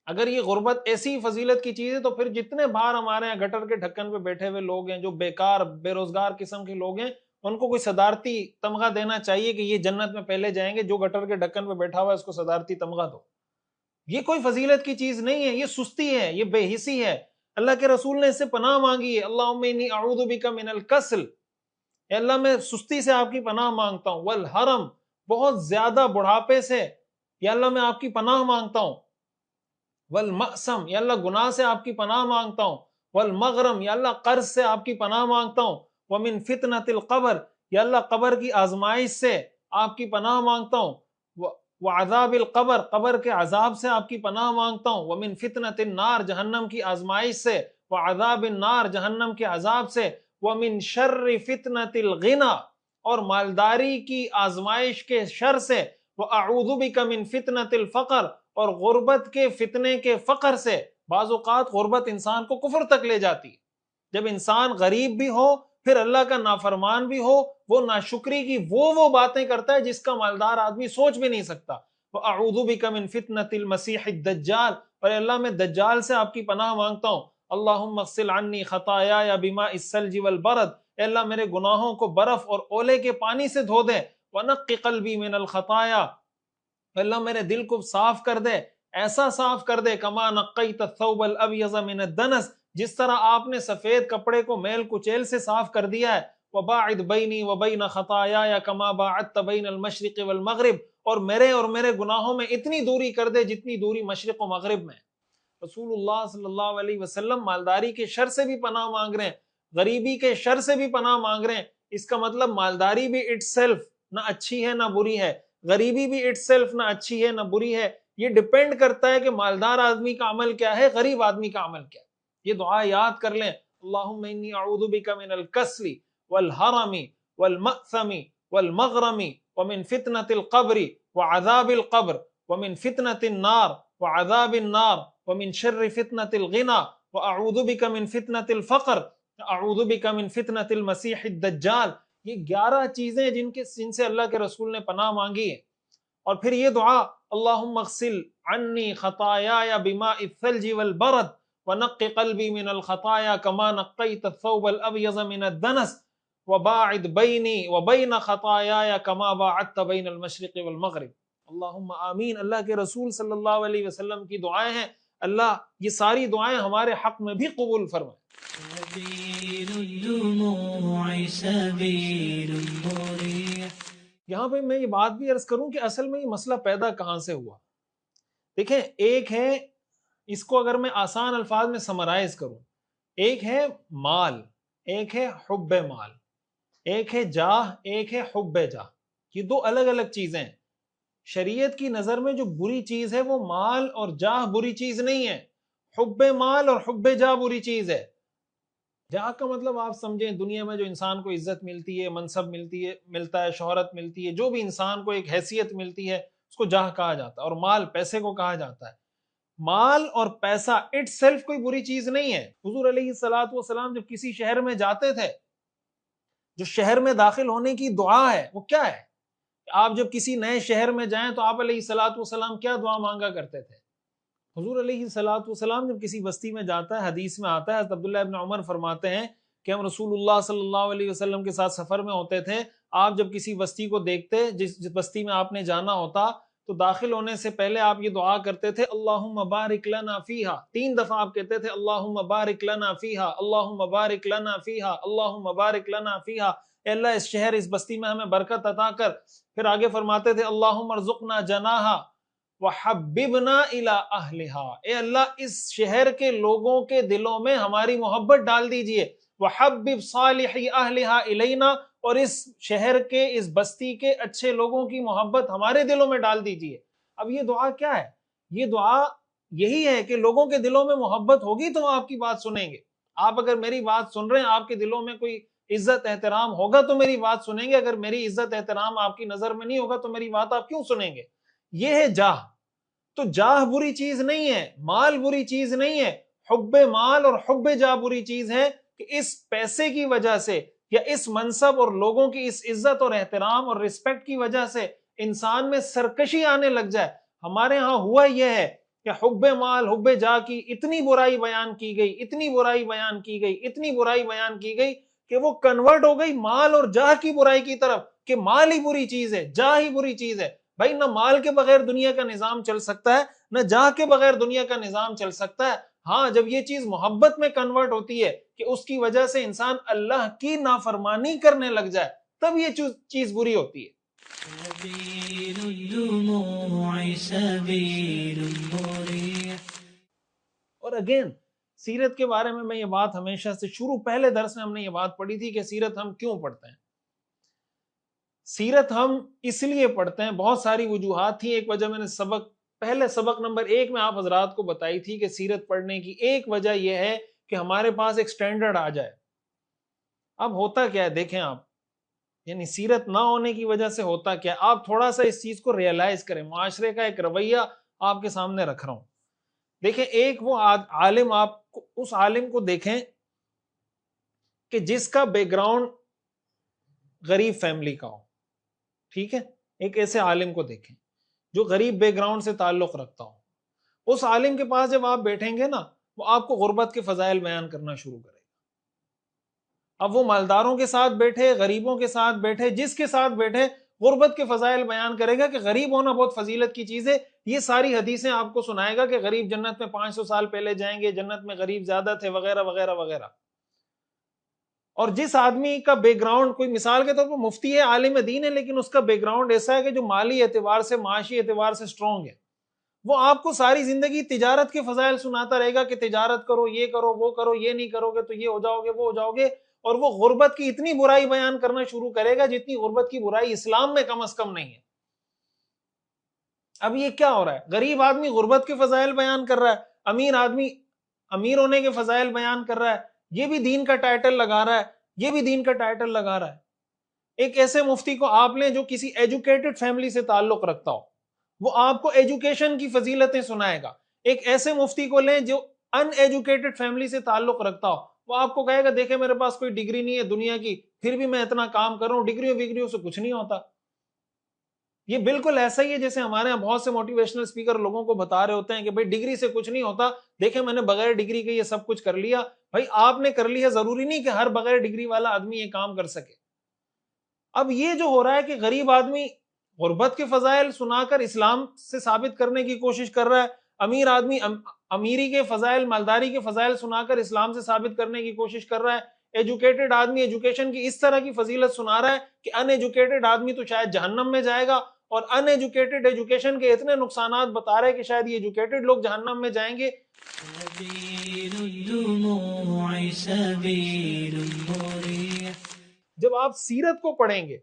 اگر یہ غربت ایسی فضیلت کی چیز ہے تو پھر جتنے باہر ہمارے یہاں گٹر کے ڈھکن پہ بیٹھے ہوئے لوگ ہیں، جو بیکار بے روزگار قسم کے لوگ ہیں، ان کو کوئی صدارتی تمغہ دینا چاہیے کہ یہ جنت میں پہلے جائیں گے۔ جو گٹر کے ڈھکن پہ بیٹھا ہوا ہے اس کو صدارتی تمغہ دو۔ یہ کوئی فضیلت کی چیز نہیں ہے، یہ سستی ہے، یہ بے حسی ہے۔ اللہ کے رسول نے اس سے پناہ مانگی ہے، اللہم انی اعوذ بک من الکسل، اے اللہ میں سستی سے آپ کی پناہ مانگتا ہوں، والحرم، بہت زیادہ بڑھاپے سے یا اللہ میں آپ کی پناہ مانگتا ہوں، والمأسم، یا اللہ گناہ سے آپ کی پناہ مانگتا ہوں، والمغرم، یا اللہ قرض سے آپ کی پناہ مانگتا ہوں، ومن فتنۃ القبر، یا اللہ قبر کی آزمائش سے آپ کی پناہ مانگتا ہوں، وعذاب القبر، قبر کے عذاب سے آپ کی پناہ مانگتا ہوں، ومن فتنۃ النار، جہنم کی آزمائش سے، وعذاب النار، جہنم کے عذاب سے، ومن شر فتنۃ الغنا، اور مالداری کی آزمائش کے شر سے، وَأَعُوذُ بِكَ مِن فِتْنَةِ الْفَقْرِ، اور غربت کے فتنے کے فقر سے۔ بعض اوقات غربت انسان کو کفر تک لے جاتی ہے۔ جب انسان غریب بھی ہو، پھر اللہ کا نافرمان بھی ہو، وہ ناشکری کی وہ باتیں کرتا ہے جس کا مالدار آدمی سوچ بھی نہیں سکتا۔ وَأَعُوذُ بِكَ مِن فِتْنَةِ الْمَسِيحِ الدَّجَّالِ، اور اللہ میں دجال سے آپ کی پناہ مانگتا ہوں۔ اللہم اغسل عنی خطایایا بماء الثلج والبرد، اے اللہ میرے گناہوں کو برف اور اولے کے پانی سے دھو دے۔ وَنَقِّ قَلْبِي مِنَ الْخَطَايَا، اللہ میرے دل کو صاف کر دے، ایسا صاف کر دے، کما نقیت الثوب الابیض من الدنس، جس طرح آپ نے سفید کپڑے کو میل کچیل سے صاف کر دیا ہے۔ وباعد بینی وبین خطایایا کما باعدت بین المشرق والمغرب، اور میرے گناہوں میں اتنی دوری کر دے جتنی دوری مشرق و مغرب میں۔ رسول اللہ صلی اللہ علیہ وسلم مالداری کے شر سے بھی پناہ مانگ رہے ہیں، غریبی کے شر سے بھی پناہ مانگ رہے ہیں۔ اس کا مطلب مالداری بھی اٹ سیلف نہ اچھی ہے نہ بری ہے، غریبی بھی اٹ سیلف نہ اچھی ہے نہ بری ہے۔ یہ ڈیپینڈ کرتا ہے کہ مالدار آدمی کا عمل کیا ہے، غریب آدمی کا عمل کیا ہے۔ یہ دعا یاد کر لیں، اللہم انی اعوذ بک من الکسل والحرم والمأثم والمغرم ومن فتنة القبر وعذاب القبر ومن فتنة النار وعذاب النار ومن شر فتنة الغنا واعوذ بک من فتنة الفقر اعوذ بک من فتنة المسیح الدجال۔ یہ 11 چیزیں جن سے اللہ کے رسول نے پناہ مانگی ہے۔ اور پھر یہ دعا، اللہم اغسل عنی خطایایا بماء الثلج والبرد ونق قلبی من الخطایا کما نقیت الثوب الابیض من الدنس وباعد بینی وبین خطایایا کما باعدت بین المشرق والمغرب۔ اللہم آمین۔ اللہ کے رسول صلی اللہ علیہ وسلم کی دعائیں ہیں، اللہ یہ ساری دعائیں ہمارے حق میں بھی قبول فرمائے۔ سبيل الدموع سبيل مريح۔ یہاں پہ میں یہ بات بھی عرض کروں کہ اصل میں یہ مسئلہ پیدا کہاں سے ہوا۔ دیکھیں، ایک ہے، اس کو اگر میں آسان الفاظ میں سمرائز کروں، ایک ہے مال، ایک ہے حب مال، ایک ہے جاہ، ایک ہے حب جاہ۔ یہ دو الگ الگ چیزیں ہیں۔ شریعت کی نظر میں جو بری چیز ہے وہ مال اور جاہ بری چیز نہیں ہے، حب مال اور حب جاہ بری چیز ہے۔ جاہ کا مطلب آپ سمجھیں دنیا میں جو انسان کو عزت ملتی ہے، منصب ملتا ہے، شہرت ملتی ہے، جو بھی انسان کو ایک حیثیت ملتی ہے اس کو جاہ کہا جاتا ہے، اور مال پیسے کو کہا جاتا ہے۔ مال اور پیسہ اٹ سیلف کوئی بری چیز نہیں ہے۔ حضور علیہ الصلوۃ والسلام جب کسی شہر میں جاتے تھے، جو شہر میں داخل ہونے کی دعا ہے وہ کیا ہے؟ آپ جب کسی نئے شہر میں جائیں تو آپ علیہ الصلوۃ والسلام کیا دعا مانگا کرتے تھے؟ حضور علیہ الصلوۃ والسلام جب کسی بستی میں جاتا ہے، حدیث میں آتا ہے، حضرت عبداللہ ابن عمر فرماتے ہیں کہ ہم رسول اللہ صلی اللہ علیہ وسلم کے ساتھ سفر میں ہوتے تھے، آپ جب کسی بستی کو دیکھتے، جس بستی میں آپ نے جانا ہوتا، تو داخل ہونے سے پہلے آپ یہ دعا کرتے تھے اللہم بارک لنا فیہا، 3 دفعہ آپ کہتے تھے اللہم بارک لنا فیہا، اللہم بارک لنا فیہا، اللہم بارک لنا فیہا، اے اللہ اس شہر اس بستی میں ہمیں برکت عطا کر۔ پھر آگے فرماتے تھے اللہم ارزقنا جناہا وحببنا الی اہلہا، اے اللہ اس شہر کے لوگوں کے دلوں میں ہماری محبت ڈال دیجئے، وحبب صالحی اہلہا الینا، اور اس شہر کے اس بستی کے اچھے لوگوں کی محبت ہمارے دلوں میں ڈال دیجئے۔ اب یہ دعا کیا ہے؟ یہ دعا یہی ہے کہ لوگوں کے دلوں میں محبت ہوگی تو آپ کی بات سنیں گے۔ آپ اگر میری بات سن رہے ہیں، آپ کے دلوں میں کوئی عزت احترام ہوگا تو میری بات سنیں گے، اگر میری عزت احترام آپ کی نظر میں نہیں ہوگا تو میری بات آپ کیوں سنیں گے؟ یہ ہے جاہ۔ تو جاہ بری چیز نہیں ہے، مال بری چیز نہیں ہے، حب مال اور حب جاہ بری چیز ہے کہ اس پیسے کی وجہ سے یا اس منصب اور لوگوں کی اس عزت اور احترام اور رسپیکٹ کی وجہ سے انسان میں سرکشی آنے لگ جائے۔ ہمارے ہاں ہوا یہ ہے کہ حب مال حب جاہ کی اتنی برائی بیان کی گئی، اتنی برائی بیان کی گئی، اتنی برائی بیان کی گئی کہ وہ کنورٹ ہو گئی مال اور جاہ کی برائی کی طرف، کہ مال ہی بری چیز ہے، جاہ ہی بری چیز ہے۔ بھائی نہ مال کے بغیر دنیا کا نظام چل سکتا ہے، نہ جاہ کے بغیر دنیا کا نظام چل سکتا ہے۔ ہاں جب یہ چیز محبت میں کنورٹ ہوتی ہے کہ اس کی وجہ سے انسان اللہ کی نافرمانی کرنے لگ جائے، تب یہ چیز بری ہوتی ہے۔ سبيل الدموع سبيل مريح۔ اور اگین سیرت کے بارے میں میں یہ بات ہمیشہ سے پہلے درس میں ہم نے یہ بات پڑھی تھی کہ سیرت ہم کیوں پڑھتے ہیں۔ سیرت ہم اس لیے پڑھتے ہیں، بہت ساری وجوہات تھی۔ ایک وجہ میں نے پہلے سبق نمبر 1 میں آپ حضرات کو بتائی تھی کہ سیرت پڑھنے کی ایک وجہ یہ ہے کہ ہمارے پاس ایک سٹینڈرڈ آ جائے۔ اب ہوتا کیا ہے دیکھیں آپ، یعنی سیرت نہ ہونے کی وجہ سے ہوتا کیا ہے، آپ تھوڑا سا اس چیز کو ریئلائز کریں۔ معاشرے کا ایک رویہ آپ کے سامنے رکھ رہا ہوں۔ دیکھیں ایک وہ عالم، آپ اس عالم کو دیکھیں کہ جس کا بیک گراؤنڈ غریب فیملی کا ہو، ٹھیک ہے، ایک ایسے عالم کو دیکھیں جو غریب بیک گراؤنڈ سے تعلق رکھتا ہو۔ اس عالم کے پاس جب آپ بیٹھیں گے نا، وہ آپ کو غربت کے فضائل بیان کرنا شروع کرے گا۔ اب وہ مالداروں کے ساتھ بیٹھے، غریبوں کے ساتھ بیٹھے، جس کے ساتھ بیٹھے، غربت کے فضائل بیان کرے گا کہ غریب ہونا بہت فضیلت کی چیز ہے۔ یہ ساری حدیثیں آپ کو سنائے گا کہ غریب جنت میں 500 سال پہلے جائیں گے، جنت میں غریب زیادہ تھے، وغیرہ وغیرہ وغیرہ۔ اور جس آدمی کا بیک گراؤنڈ، کوئی مثال کے طور پر مفتی ہے، عالم دین ہے، لیکن اس کا بیک گراؤنڈ ایسا ہے کہ جو مالی اعتبار سے، معاشی اعتبار سے سٹرونگ ہے، وہ آپ کو ساری زندگی تجارت کے فضائل سناتا رہے گا کہ تجارت کرو، یہ کرو، وہ کرو، یہ نہیں کرو گے تو یہ ہو جاؤ گے، وہ ہو جاؤ گے، اور وہ غربت کی اتنی برائی بیان کرنا شروع کرے گا جتنی غربت کی برائی اسلام میں کم از کم نہیں ہے۔ اب یہ کیا ہو رہا ہے؟ غریب آدمی غربت کے فضائل بیان کر رہا ہے، امیر آدمی امیر ہونے کے فضائل بیان کر رہا ہے، یہ بھی دین کا ٹائٹل لگا رہا ہے، یہ بھی دین کا ٹائٹل لگا رہا ہے۔ ایک ایسے مفتی کو آپ لیں جو کسی ایجوکیٹڈ فیملی سے تعلق رکھتا ہو، وہ آپ کو ایجوکیشن کی فضیلتیں سنائے گا۔ ایک ایسے مفتی کو لیں جو ان ایجوکیٹڈ فیملی سے تعلق رکھتا ہو، وہ آپ کو کہے گا دیکھیں میرے پاس کوئی ڈگری نہیں ہے دنیا کی، پھر بھی میں اتنا کام کر رہا ہوں، ڈگریوں سے کچھ نہیں ہوتا۔ یہ بالکل ایسا ہی ہے جیسے ہمارے یہاں بہت سے موٹیویشنل اسپیکر لوگوں کو بتا رہے ہوتے ہیں کہ بھائی ڈگری سے کچھ نہیں ہوتا، دیکھیں میں نے بغیر ڈگری کے یہ سب کچھ کر لیا۔ بھائی آپ نے کر لیا، ضروری نہیں کہ ہر بغیر ڈگری والا آدمی یہ کام کر سکے۔ اب یہ جو ہو رہا ہے کہ غریب آدمی غربت کے فضائل سنا کر اسلام سے ثابت کرنے کی کوشش کر رہا ہے، امیر آدمی امیری کے فضائل، مالداری کے فضائل سنا کر اسلام سے ثابت کرنے کی کوشش کر رہا ہے، ایجوکیٹڈ آدمی ایجوکیشن کی اس طرح کی فضیلت سنا رہا ہے کہ ان ایجوکیٹڈ آدمی تو شاید جہنم میں جائے گا، اور ان ایجوکیٹڈ ایجوکیشن کے اتنے نقصانات بتا رہے کہ شاید یہ ایجوکیٹڈ لوگ جہنم میں جائیں گے۔ سبيل الدموع سبيل مريح۔ جب آپ سیرت کو پڑھیں گے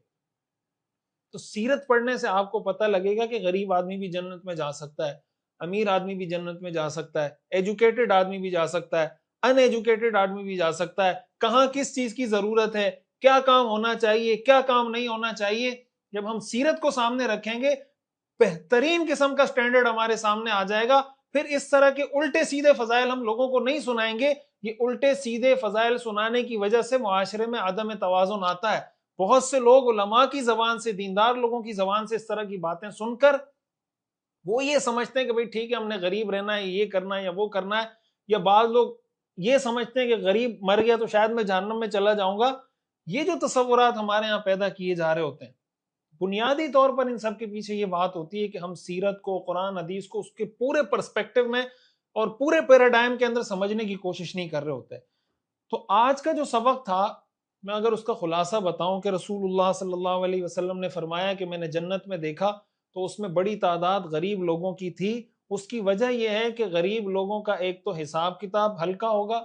تو سیرت پڑھنے سے آپ کو پتہ لگے گا کہ غریب آدمی بھی جنت میں جا سکتا ہے، امیر آدمی بھی جنت میں جا سکتا ہے، ایجوکیٹڈ آدمی بھی جا سکتا ہے، ان ایجوکیٹڈ آدمی بھی جا سکتا ہے، کہاں کس چیز کی ضرورت ہے، کیا کام ہونا چاہیے، کیا کام نہیں ہونا چاہیے۔ جب ہم سیرت کو سامنے رکھیں گے، بہترین قسم کا سٹینڈرڈ ہمارے سامنے آ جائے گا۔ پھر اس طرح کے الٹے سیدھے فضائل ہم لوگوں کو نہیں سنائیں گے۔ یہ الٹے سیدھے فضائل سنانے کی وجہ سے معاشرے میں عدم توازن آتا ہے۔ بہت سے لوگ علماء کی زبان سے، دیندار لوگوں کی زبان سے اس طرح کی باتیں سن کر وہ یہ سمجھتے ہیں کہ بھئی ٹھیک ہے ہم نے غریب رہنا ہے، یہ کرنا ہے یا وہ کرنا ہے، یا بعض لوگ یہ سمجھتے ہیں کہ غریب مر گیا تو شاید میں جہنم میں چلا جاؤں گا. یہ جو تصورات ہمارے ہاں پیدا کیے جا رہے ہوتے ہیں، بنیادی طور پر ان سب کے پیچھے یہ بات ہوتی ہے کہ ہم سیرت کو، قرآن حدیث کو اس کے پورے پرسپیکٹو میں اور پورے پیراڈائم کے اندر سمجھنے کی کوشش نہیں کر رہے ہوتے. تو آج کا جو سبق تھا، میں اگر اس کا خلاصہ بتاؤں کہ رسول اللہ صلی اللہ علیہ وسلم نے فرمایا کہ میں نے جنت میں دیکھا تو اس میں بڑی تعداد غریب لوگوں کی تھی. اس کی وجہ یہ ہے کہ غریب لوگوں کا ایک تو حساب کتاب ہلکا ہوگا،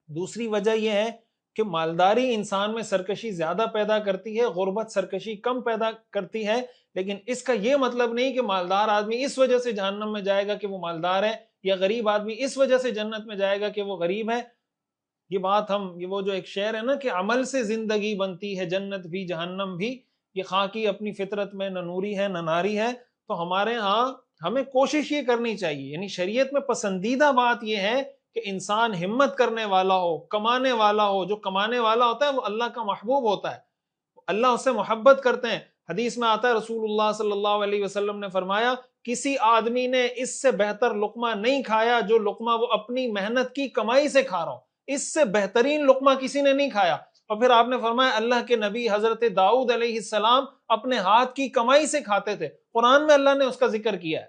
دوسری وجہ یہ ہے کہ مالداری انسان میں سرکشی زیادہ پیدا کرتی ہے، غربت سرکشی کم پیدا کرتی ہے. لیکن اس کا یہ مطلب نہیں کہ مالدار آدمی اس وجہ سے جہنم میں جائے گا کہ وہ مالدار ہے، یا غریب آدمی اس وجہ سے جنت میں جائے گا کہ وہ غریب ہے. یہ بات یہ وہ جو ایک شعر ہے نا کہ عمل سے زندگی بنتی ہے جنت بھی جہنم بھی، یہ خاکی اپنی فطرت میں نہ نوری ہے نہ ناری ہے. تو ہمارے ہاں ہمیں کوشش یہ کرنی چاہیے، یعنی شریعت میں پسندیدہ بات یہ ہے کہ انسان ہمت کرنے والا ہو، کمانے والا ہو. جو کمانے والا ہوتا ہے وہ اللہ کا محبوب ہوتا ہے، اللہ اس سے محبت کرتے ہیں. حدیث میں آتا ہے رسول اللہ صلی اللہ علیہ وسلم نے فرمایا کسی آدمی نے اس سے بہتر لقمہ نہیں کھایا جو لقمہ وہ اپنی محنت کی کمائی سے کھا رہا ہو، اس سے بہترین لقمہ کسی نے نہیں کھایا. اور پھر آپ نے فرمایا اللہ کے نبی حضرت داؤد علیہ السلام اپنے ہاتھ کی کمائی سے کھاتے تھے. قرآن میں اللہ نے اس کا ذکر کیا ہے.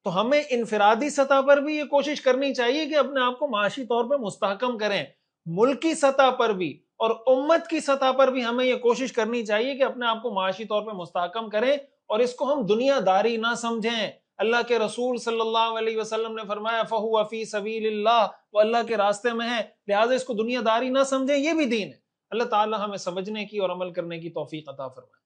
تو ہمیں انفرادی سطح پر بھی یہ کوشش کرنی چاہیے کہ اپنے آپ کو معاشی طور پہ مستحکم کریں، ملکی سطح پر بھی اور امت کی سطح پر بھی ہمیں یہ کوشش کرنی چاہیے کہ اپنے آپ کو معاشی طور پہ مستحکم کریں، اور اس کو ہم دنیا داری نہ سمجھیں. اللہ کے رسول صلی اللہ علیہ وسلم نے فرمایا فَهُوَ فِي سَبِيلِ اللَّهِ، وہ اللہ کے راستے میں ہے، لہٰذا اس کو دنیا داری نہ سمجھیں، یہ بھی دین ہے. اللہ تعالی ہمیں سمجھنے کی اور عمل کرنے کی توفیق عطا فرمائے.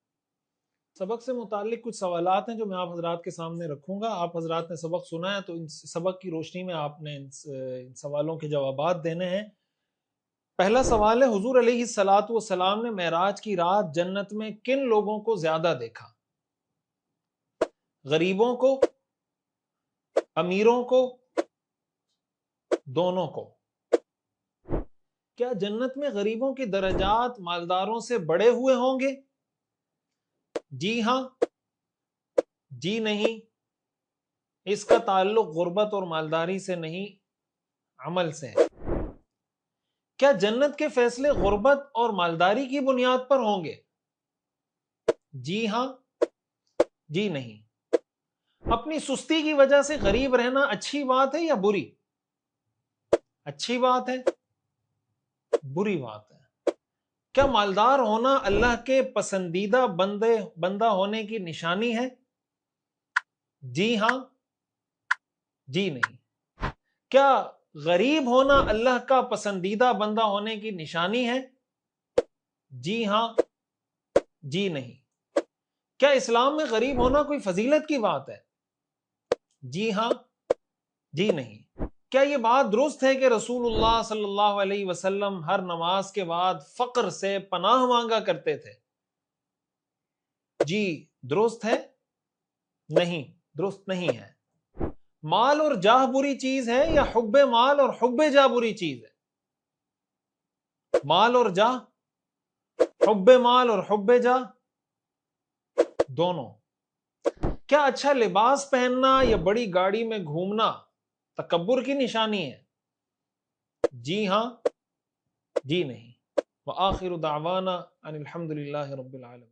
سبق سے متعلق کچھ سوالات ہیں جو میں آپ حضرات کے سامنے رکھوں گا. آپ حضرات نے سبق سنا ہے تو ان سبق کی روشنی میں آپ نے ان سوالوں کے جوابات دینے ہیں. پہلا سوال ہے حضور علیہ الصلاۃ والسلام نے معراج کی رات جنت میں کن لوگوں کو زیادہ دیکھا؟ غریبوں کو، امیروں کو، دونوں کو؟ کیا جنت میں غریبوں کے درجات مالداروں سے بڑے ہوئے ہوں گے؟ جی ہاں، جی نہیں. اس کا تعلق غربت اور مالداری سے نہیں، عمل سے ہے. کیا جنت کے فیصلے غربت اور مالداری کی بنیاد پر ہوں گے؟ جی ہاں، جی نہیں. اپنی سستی کی وجہ سے غریب رہنا اچھی بات ہے یا بری؟ اچھی بات ہے، بری بات ہے. کیا مالدار ہونا اللہ کے پسندیدہ بندہ ہونے کی نشانی ہے؟ جی ہاں، جی نہیں. کیا غریب ہونا اللہ کا پسندیدہ بندہ ہونے کی نشانی ہے؟ جی ہاں، جی نہیں. کیا اسلام میں غریب ہونا کوئی فضیلت کی بات ہے؟ جی ہاں، جی نہیں. کیا یہ بات درست ہے کہ رسول اللہ صلی اللہ علیہ وسلم ہر نماز کے بعد فقر سے پناہ مانگا کرتے تھے؟ جی درست ہے، نہیں درست نہیں ہے. مال اور جاہ بری چیز ہے یا حب مال اور حب جاہ بری چیز ہے؟ مال اور جاہ، حب مال اور حب جاہ، دونوں. کیا اچھا لباس پہننا یا بڑی گاڑی میں گھومنا تکبر کی نشانی ہے؟ جی ہاں، جی نہیں. وآخر دعوانا ان الحمد للہ رب العالمین.